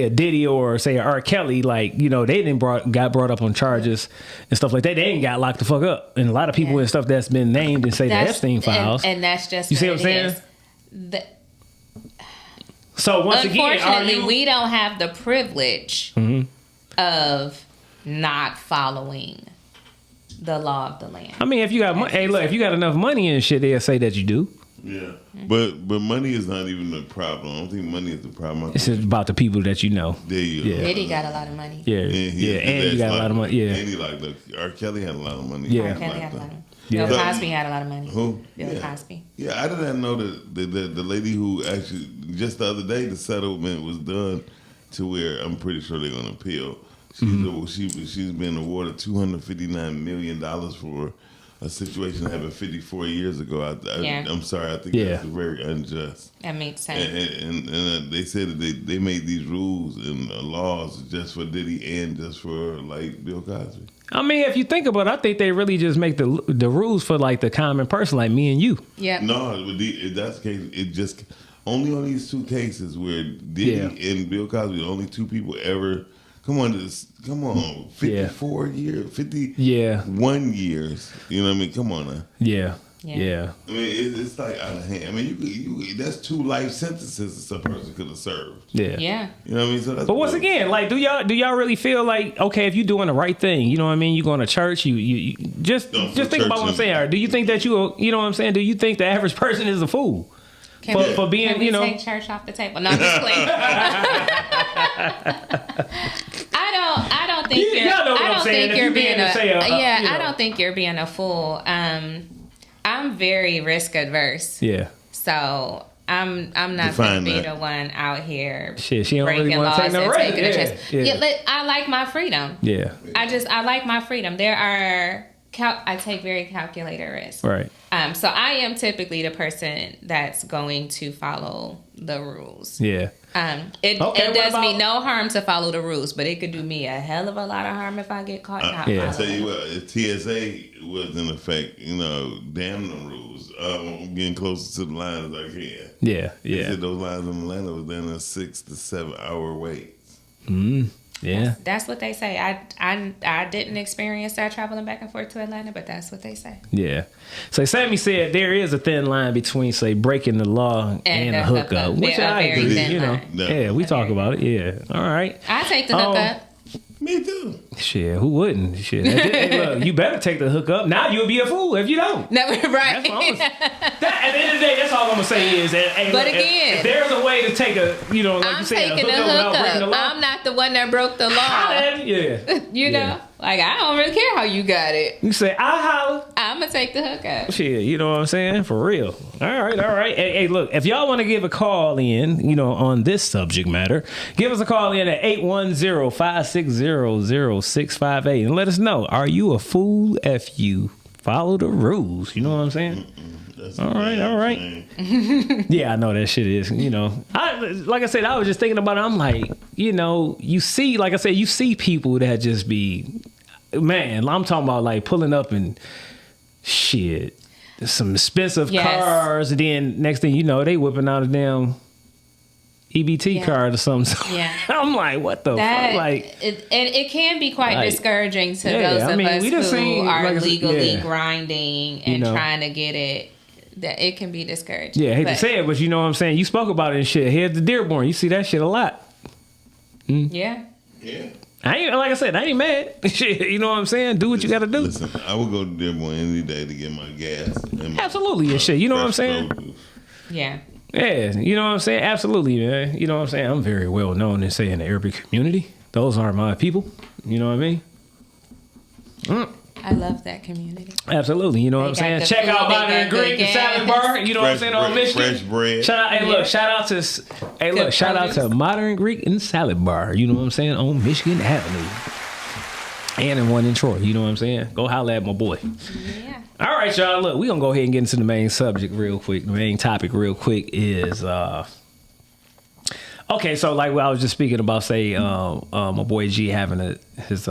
Diddy or, say, a R. Kelly. Like, you know, they got brought up on charges and stuff like that. They ain't got locked the fuck up. And a lot of people and stuff that's been named and, say, the Epstein files. And that's just you see what I'm saying? So, once again, unfortunately, we don't have the privilege of not following the law of the land. I mean, if you got if you got enough money and shit, they'll say that you do. Yeah, but money is not even the problem. I don't think money is the problem. It's about the people that you know. There you go. Diddy got a lot of money. Yeah, and he got a lot of money. Yeah, and he R. Kelly had a lot of money. Yeah, R. Kelly had a lot of money. Bill Cosby had a lot of money. Who? Bill Cosby. Yeah, I didn't know that the lady who actually just the other day the settlement was done to where I'm pretty sure they're gonna appeal. She's been awarded $259 million for a situation that happened 54 years ago. I'm sorry, I think that's very unjust. That makes sense. And they said that they made these rules and laws just for Diddy and just for like Bill Cosby. I mean, if you think about it, I think they really just make the rules for like the common person like me and you. Yeah. No, if that's the case, it just only on these 2 cases where Diddy and Bill Cosby, the only 2 people ever. Come on, 54 years, 51 years. You know what I mean? Come on now. Yeah. I mean, it's like out of hand. I mean, you that's 2 life sentences a person could have served. Yeah. You know what I mean? So that's but once again, like, do y'all really feel like, okay, if you're doing the right thing, you know what I mean? You going to church, you just think about what I'm saying. Or do you think that you know what I'm saying? Do you think the average person is a fool? For being, can we you know, take church off the table? No, I'm just playing. I don't think you're. I don't think you're being I don't think you're being a fool. I'm very risk adverse. Yeah. So I'm not going to be the one out here she don't breaking really laws take no and taking a chance. Yeah. I like my freedom. Yeah. I like my freedom. There are. I take very calculated risks. Right. So I am typically the person that's going to follow the rules. Yeah. It does me no harm to follow the rules, but it could do me a hell of a lot of harm if I get caught not following. I tell you what, if TSA was in effect, you know, damn them rules. I'm getting closer to the line as I can. Yeah. They said those lines in Atlanta was then a 6 to 7 hour wait. Yeah, that's what they say. I didn't experience that traveling back and forth to Atlanta, but that's what they say. Yeah. So Sammy said there is a thin line between, say, breaking the law and a hookup, which I agree. You know, we talk about it. Yeah. All right. I take the hookup. Me too. Shit, who wouldn't? Shit, hey, look, you better take the hook up. Now you'll be a fool if you don't. No, right. At the end of the day, that's all I'm gonna say is that. Hey, But look, again, if there's a way to take a, like I'm you said, taking a the hookup without breaking the hookup. law. I'm not the one that broke the law. Yeah. You know, like I don't really care how you got it. You say I holler. I'm gonna take the hookup. Shit, you know what I'm saying? For real. All right. Hey, look, if y'all want to give a call in, on this subject matter, give us a call in at 810-560-0658 and let us know, are you a fool if you follow the rules? You know what I'm saying? All right. Yeah, I know that shit is, like I said, I was just thinking about it. I'm like, you see, like I said, you see people that just be, man, I'm talking about like pulling up and shit, some expensive cars. And then next thing you know, they whipping out a damn EBT card or something. Yeah. I'm like, what the fuck? Like, it can be quite discouraging to those of us who are legally grinding and trying to get it. That it can be discouraging. Yeah, I hate to say it, but you know what I'm saying? You spoke about it and shit. Here's the Dearborn. You see that shit a lot. Yeah. I ain't mad. Shit, you know what I'm saying? Do what you got to do. Listen, I would go to Dearborn any day to get my gas. And absolutely, and shit. You know what I'm saying? Produce. Yeah. Yeah, you know what I'm saying? Absolutely, man. You know what I'm saying? I'm very well known in the Arabic community. Those are my people. You know what I mean? I love that community. Absolutely, you know what I'm saying? Check out Modern Greek and Salad Bar. You know what I'm saying? On Michigan. Fresh bread. Shout out to Modern Greek and Salad Bar. You know what I'm saying? On Michigan Avenue. And in one in Troy. You know what I'm saying? Go holler at my boy. Yeah. All right, y'all. Look, we're going to go ahead and get into the main subject real quick. The main topic real quick is... Okay, so like what I was just speaking about, say, my boy G having his...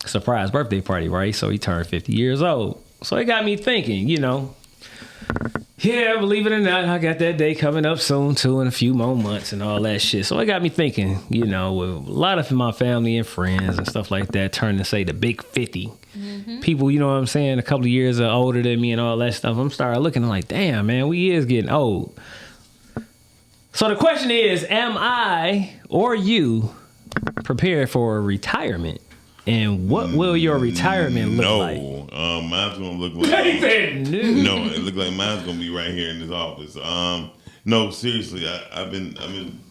surprise birthday party, right? So he turned 50 years old. So it got me thinking, yeah, believe it or not, I got that day coming up soon too in a few more months and all that shit. So it got me thinking, with a lot of my family and friends and stuff like that turning to say the big 50. Mm-hmm. People, you know what I'm saying, a couple of years older than me and all that stuff. I'm starting looking like, damn, man, we is getting old. So the question is, am I or you prepared for retirement? And what will your retirement look like? Mine's gonna look like no, it look like mine's gonna be right here in this office. No, seriously, I've been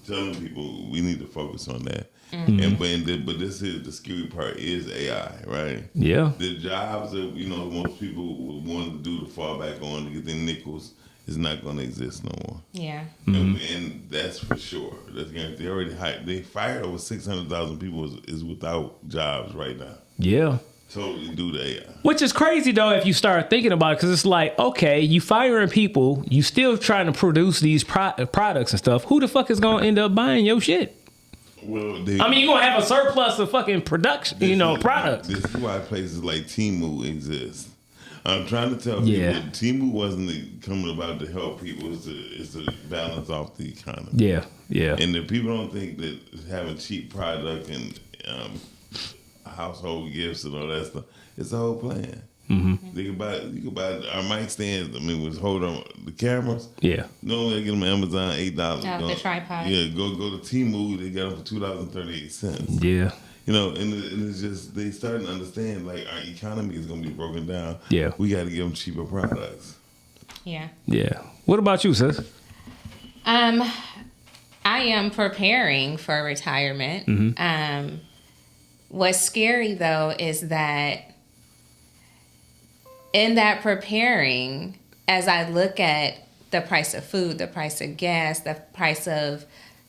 telling people we need to focus on that. Mm-hmm. But this is the scary part is AI, right? Yeah. The jobs that most people would want to do to fall back on to get their nickels is not going to exist no more. Yeah. And that's for sure. That's guaranteed. They already they fired over 600,000 people is without jobs right now. Yeah. Totally due to AI. Which is crazy though if you start thinking about it, because it's like, okay, you firing people, you still trying to produce these products and stuff. Who the fuck is going to end up buying your shit? Well, you're going to have a surplus of fucking production, products. This is why places like Temu exist. I'm trying to tell people that Temu wasn't coming about to help people. It's to balance off the economy. Yeah, yeah. And if people don't think that having cheap product and household gifts and all that stuff, it's a whole plan. Mm-hmm. You can buy our mic stands. Was hold on the cameras. Yeah. No, they get them on Amazon $8. The tripod. Yeah, go to Temu. They got them for $2.38. Yeah. And it's just they starting to understand like our economy is going to be broken down. Yeah, we got to give them cheaper products. Yeah. Yeah. What about you, sis? I am preparing for retirement. Mm-hmm. What's scary though is that in that preparing, as I look at the price of food, the price of gas, the price of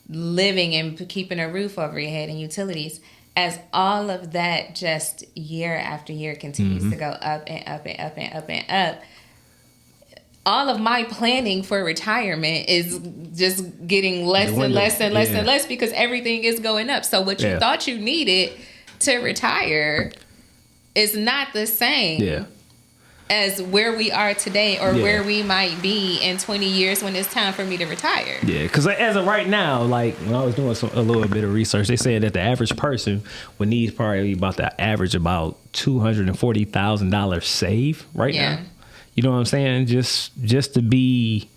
living and keeping a roof over your head and utilities. As all of that just year after year continues to go up and up and up and up and up, all of my planning for retirement is just getting less and less and less and less because everything is going up. So what you thought you needed to retire is not the same as where we are today or where we might be in 20 years when it's time for me to retire. Yeah, because as of right now, like when I was doing a little bit of research, they said that the average person would need probably about the average about $240,000 save right now. You know what I'm saying? Just to be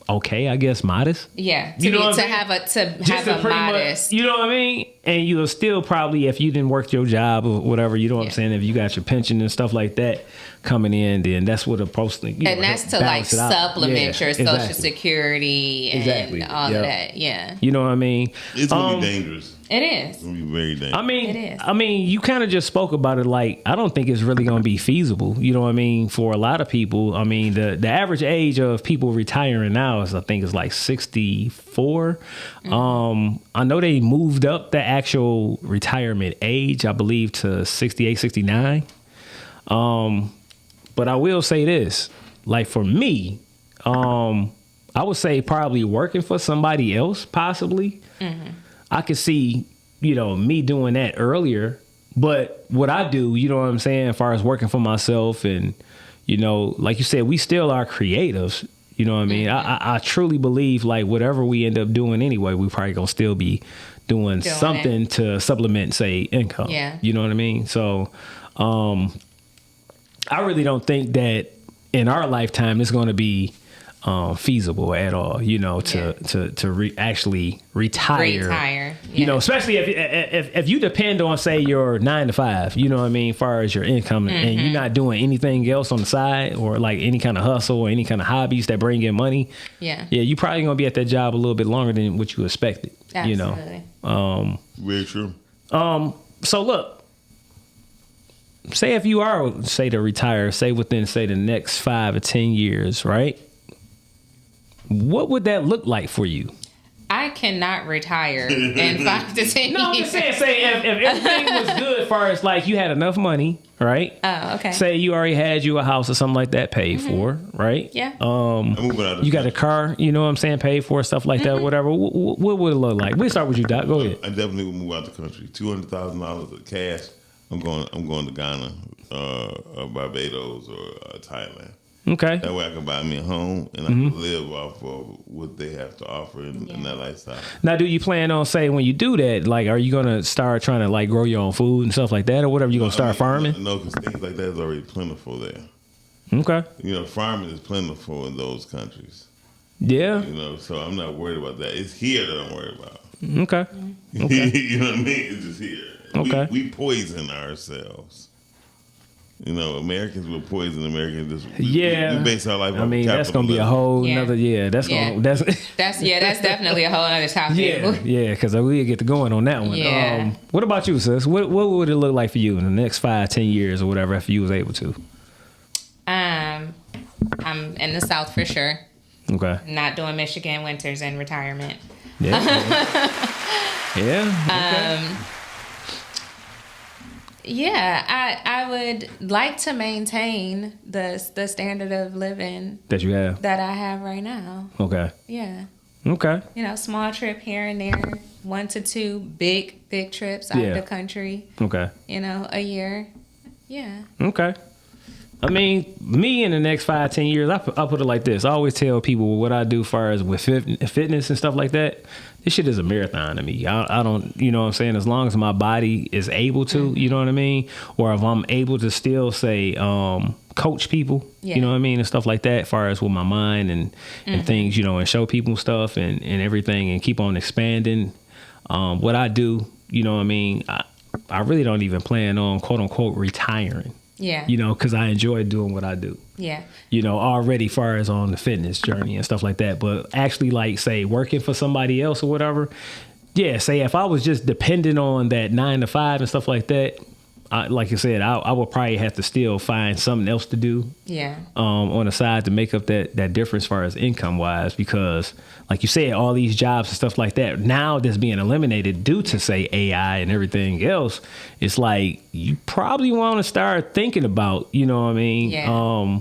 okay, I guess, modest. Yeah, you know have a modest. You know what I mean? And you'll still probably, if you didn't work your job or whatever, you know what I'm saying? If you got your pension and stuff like that coming in, then that's what a posting. And that's to like supplement your Social Security and all of that. Yeah. You know what I mean? It's going to be dangerous. It is. It's going to be very dangerous. It is. I mean, you kind of just spoke about it. Like, I don't think it's really going to be feasible. You know what I mean? For a lot of people, I mean, the average age of people retiring now is, I think, is like 64. I know they moved up the actual retirement age, I believe, to 68, 69. But I will say this, like for me, I would say probably working for somebody else, possibly. I could see, me doing that earlier. But what I do, you know what I'm saying, as far as working for myself and, like you said, we still are creatives. You know what I mean? I truly believe like whatever we end up doing anyway, we probably going to still be doing something to supplement, say, income. Yeah. You know what I mean? So I really don't think that in our lifetime it's going to be feasible at all, to actually retire. Especially if you depend on, say, your 9 to 5, you know what I mean, as far as your income, and you're not doing anything else on the side or like any kind of hustle or any kind of hobbies that bring in money. You probably gonna be at that job a little bit longer than what you expected. Absolutely. Very true. So look, say if you are, say, to retire, say within, say, the next 5 or 10 years, right? What would that look like for you? I cannot retire in 5 to 10 years. No, I'm just saying, say if everything was good as far as like you had enough money, right? Oh, okay. Say you already had you a house or something like that paid for, right? Yeah. You got a car, you know what I'm saying, paid for, stuff like that, whatever. What would it look like? We'll start with you, Doc. Go ahead. I definitely would move out the country. $200,000 of cash. I'm going to Ghana, or Barbados, or Thailand. Okay. That way I can buy me a home and I can live off of what they have to offer in that lifestyle. Now, do you plan on, say, when you do that, like, are you going to start trying to like grow your own food and stuff like that or whatever? You going to start farming? No, because things like that is already plentiful there. Okay. Farming is plentiful in those countries. Yeah. So I'm not worried about that. It's here that I'm worried about. Okay. You know what I mean? It's just here. Okay. We poison ourselves. Americans will poison Americans. We base our life on capitalism. That's gonna be a whole nother. That's definitely a whole other topic. Because we get to going on that one. Yeah. What about you, sis? What would it look like for you in the next 5, 10 years or whatever, if you was able to? I'm in the South for sure. Okay. Not doing Michigan winters in retirement. Yeah. Okay. Yeah, I would like to maintain the standard of living that you have, that I have right now. Okay. Yeah. Okay. Small trip here and there, 1 to 2 big trips out of the country. Okay. A year. Yeah. Okay. I mean, me in the next 5, 10 years, I put it like this. I always tell people what I do as far as with fitness and stuff like that. This shit is a marathon to me. I don't, you know what I'm saying? As long as my body is able to, you know what I mean? Or if I'm able to still, say, coach people, you know what I mean? And stuff like that, as far as with my mind and things, and show people stuff and everything and keep on expanding. What I do, you know what I mean? I really don't even plan on, quote unquote, retiring. Yeah. Because I enjoy doing what I do. Yeah. Already far as on the fitness journey and stuff like that. But actually, like, say, working for somebody else or whatever. Yeah, say if I was just dependent on that 9 to 5 and stuff like that, like I said, I would probably have to still find something else to do. Yeah. On the side to make up that difference as far as income wise, because like you said, all these jobs and stuff like that now that's being eliminated due to, say, AI and everything else. It's like you probably want to start thinking about, you know what I mean? Yeah.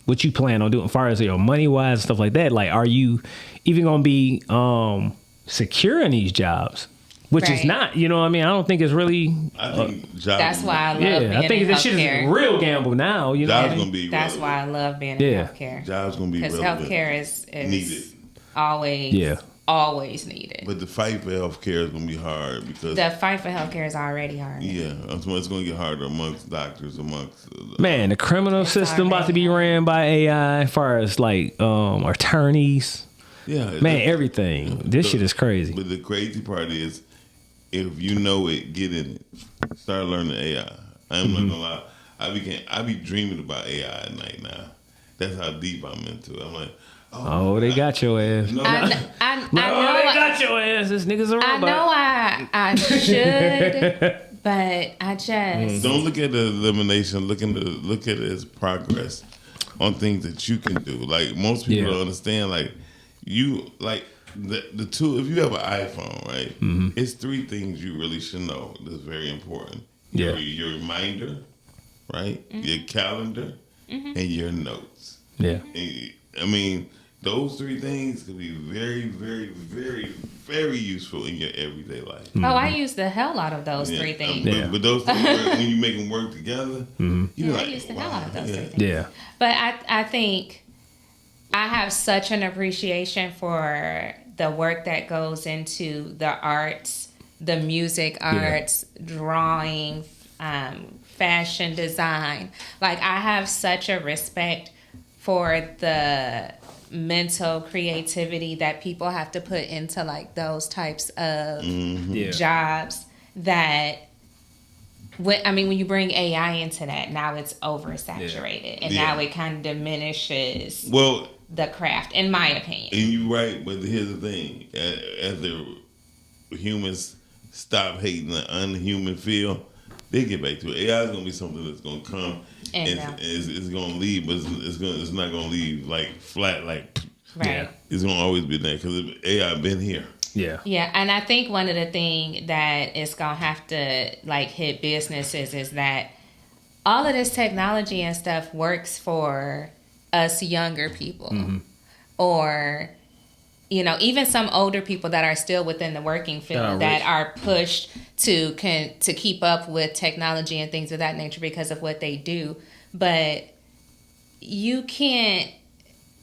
What you plan on doing as far as your money wise and stuff like that. Like, are you even going to be secure in these jobs? Which is not, you know what I mean? I don't think it's really. I think jobs. That's why I love being I think in this shit is a real gamble now. You know, jobs gonna be. That's why I love being in healthcare. Jobs gonna be because healthcare is needed. Always always needed. But the fight for healthcare is going to be hard because the fight for healthcare is already hard. Yeah, it's going to get harder amongst doctors, Man, the criminal system about to be ran by AI as far as like attorneys. Yeah, man, everything. This shit is crazy. But the crazy part is, if you know it, get in it. Start learning AI. I'm not gonna lie. I be dreaming about AI at night now. That's how deep I'm into it. I'm like, oh, they got your ass. I know they got your ass. This nigga's a robot. I know I should, but I just don't look at the elimination. Look at it as progress on things that you can do. Like most people don't understand. Like you like the two. If you have an iPhone, right? Mm-hmm. It's 3 things you really should know. That's very important. Yeah. Your reminder, right? Mm-hmm. Your calendar, and your notes. Yeah. And, I mean, those 3 things could be very, very, very, very useful in your everyday life. Mm-hmm. Oh, I use the hell out of those 3 things. But those things, when you make them work together, you're like, I use the hell out of those 3 things. Yeah. But I think I have such an appreciation for the work that goes into the arts, the music arts, drawing, fashion design. Like, I have such a respect for the mental creativity that people have to put into like those types of jobs that when you bring AI into that, now it's oversaturated and now it kind of diminishes the craft, in my opinion. And you're right, but here's the thing. As the humans stop hating the unhuman feel, they get back to it. AI is going to be something that's going to come and it's going to leave, but it's not going to leave like flat, like it's going to always be there because AI been here. Yeah. Yeah, and I think one of the things that is going to have to like hit businesses is that all of this technology and stuff works for us younger people or even some older people that are still within the working field that are pushed to keep up with technology and things of that nature because of what they do. But you can't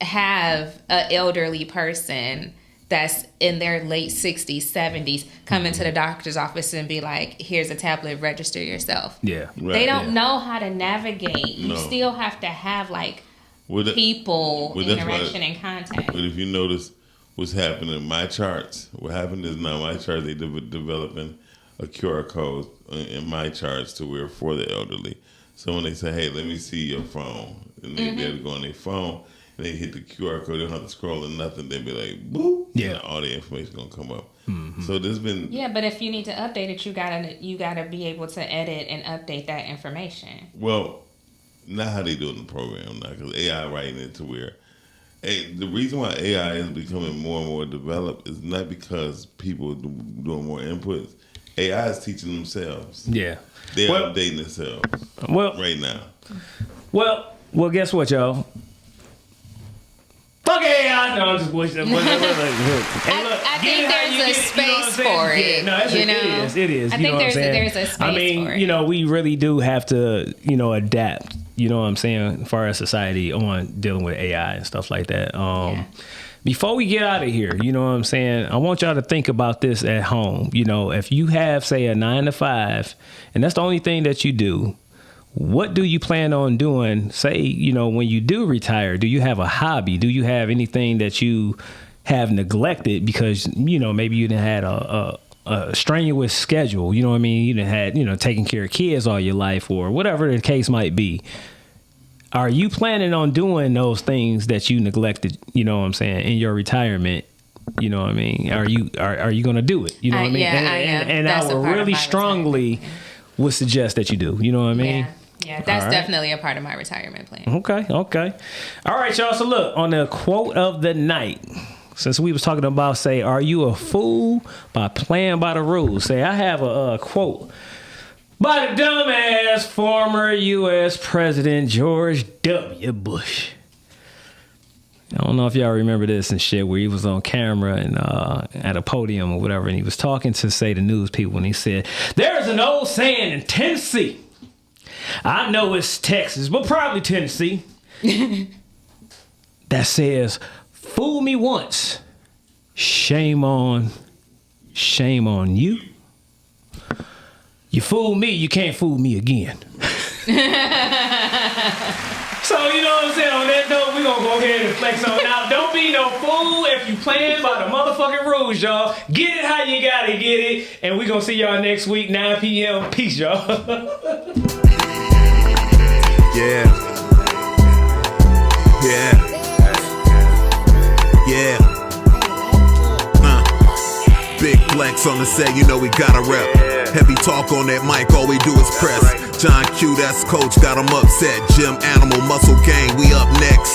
have an elderly person that's in their late 60s, 70s come into the doctor's office and be like, here's a tablet, register yourself. Yeah. Right. They don't know how to navigate. You still have to have like people, interaction, and contact. But if you notice what's happening in my charts, what happened is now my charts, they developing a QR code in my charts to where for the elderly. So when they say, hey, let me see your phone, and they be able to go on their phone, and they hit the QR code, they don't have to scroll or nothing, they be like, boop, and all the information gonna come up. So there's been... Yeah, but if you need to update it, you gotta be able to edit and update that information. Well, not how they do it in the program now, because AI writing it to where... the reason why AI is becoming more and more developed is not because people are doing more inputs. AI is teaching themselves. Yeah. They're updating themselves right now. Well, guess what, y'all? Fuck AI! No, I'm just bullshit. I think there's a space for it. No, it is. I think there's a space for it. We really do have to, adapt. You know what I'm saying? As far as society on dealing with AI and stuff like that. Before we get out of here, you know what I'm saying? I want y'all to think about this at home. If you have, say, a 9 to 5, and that's the only thing that you do, what do you plan on doing? Say, when you do retire, do you have a hobby? Do you have anything that you have neglected because, maybe you didn't had a strenuous schedule, you know what I mean? You done had, taking care of kids all your life or whatever the case might be. Are you planning on doing those things that you neglected, you know what I'm saying, in your retirement? You know what I mean? Are you going to do it? You know what I mean? Yeah, I am. And I would really strongly would suggest that you do. You know what I mean? Yeah, that's definitely a part of my retirement plan. Okay. All right, y'all. So look, on the quote of the night, since we was talking about, say, are you a fool by playing by the rules? Say, I have a quote by the dumbass former U.S. President George W. Bush. I don't know if y'all remember this and shit, where he was on camera and at a podium or whatever, and he was talking to, say, the news people, and he said, there's an old saying in Tennessee. I know it's Texas, but probably Tennessee. That says, fool me once, shame on you. You fooled me, you can't fool me again. So, you know what I'm saying? On that note, we're going to go ahead and flex on out. Don't be no fool if you playing by the motherfucking rules, y'all. Get it how you got to get it. And we're going to see y'all next week, 9 p.m. Peace, y'all. Yeah. Big flex on the set, you know we gotta rep. Heavy talk on that mic, all we do is press. John Q, that's coach, got him upset. Gym Animal Muscle Gang, we up next.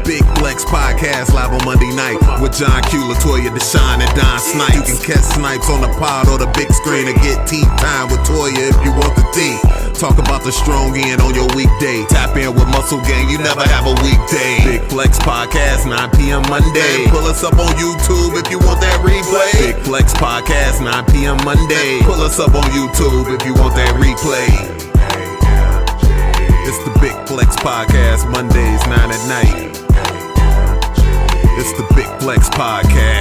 Big Flex Podcast live on Monday night with John Q, Latoya, Deshaun, and Don Snipes. You can catch Snipes on the pod or the big screen or get tea time with Toya if you want the tea. Talk about the strong end on your weekday. Tap in with Muscle Gang, you never have a weekday. Big Flex Podcast, 9 p.m. Monday. Pull us up on YouTube if you want that replay. Big Flex Podcast, 9 p.m. Monday. Pull us up on YouTube if you want that replay. It's the Big Flex Podcast, Mondays, 9 at night. It's the Big Flex Podcast.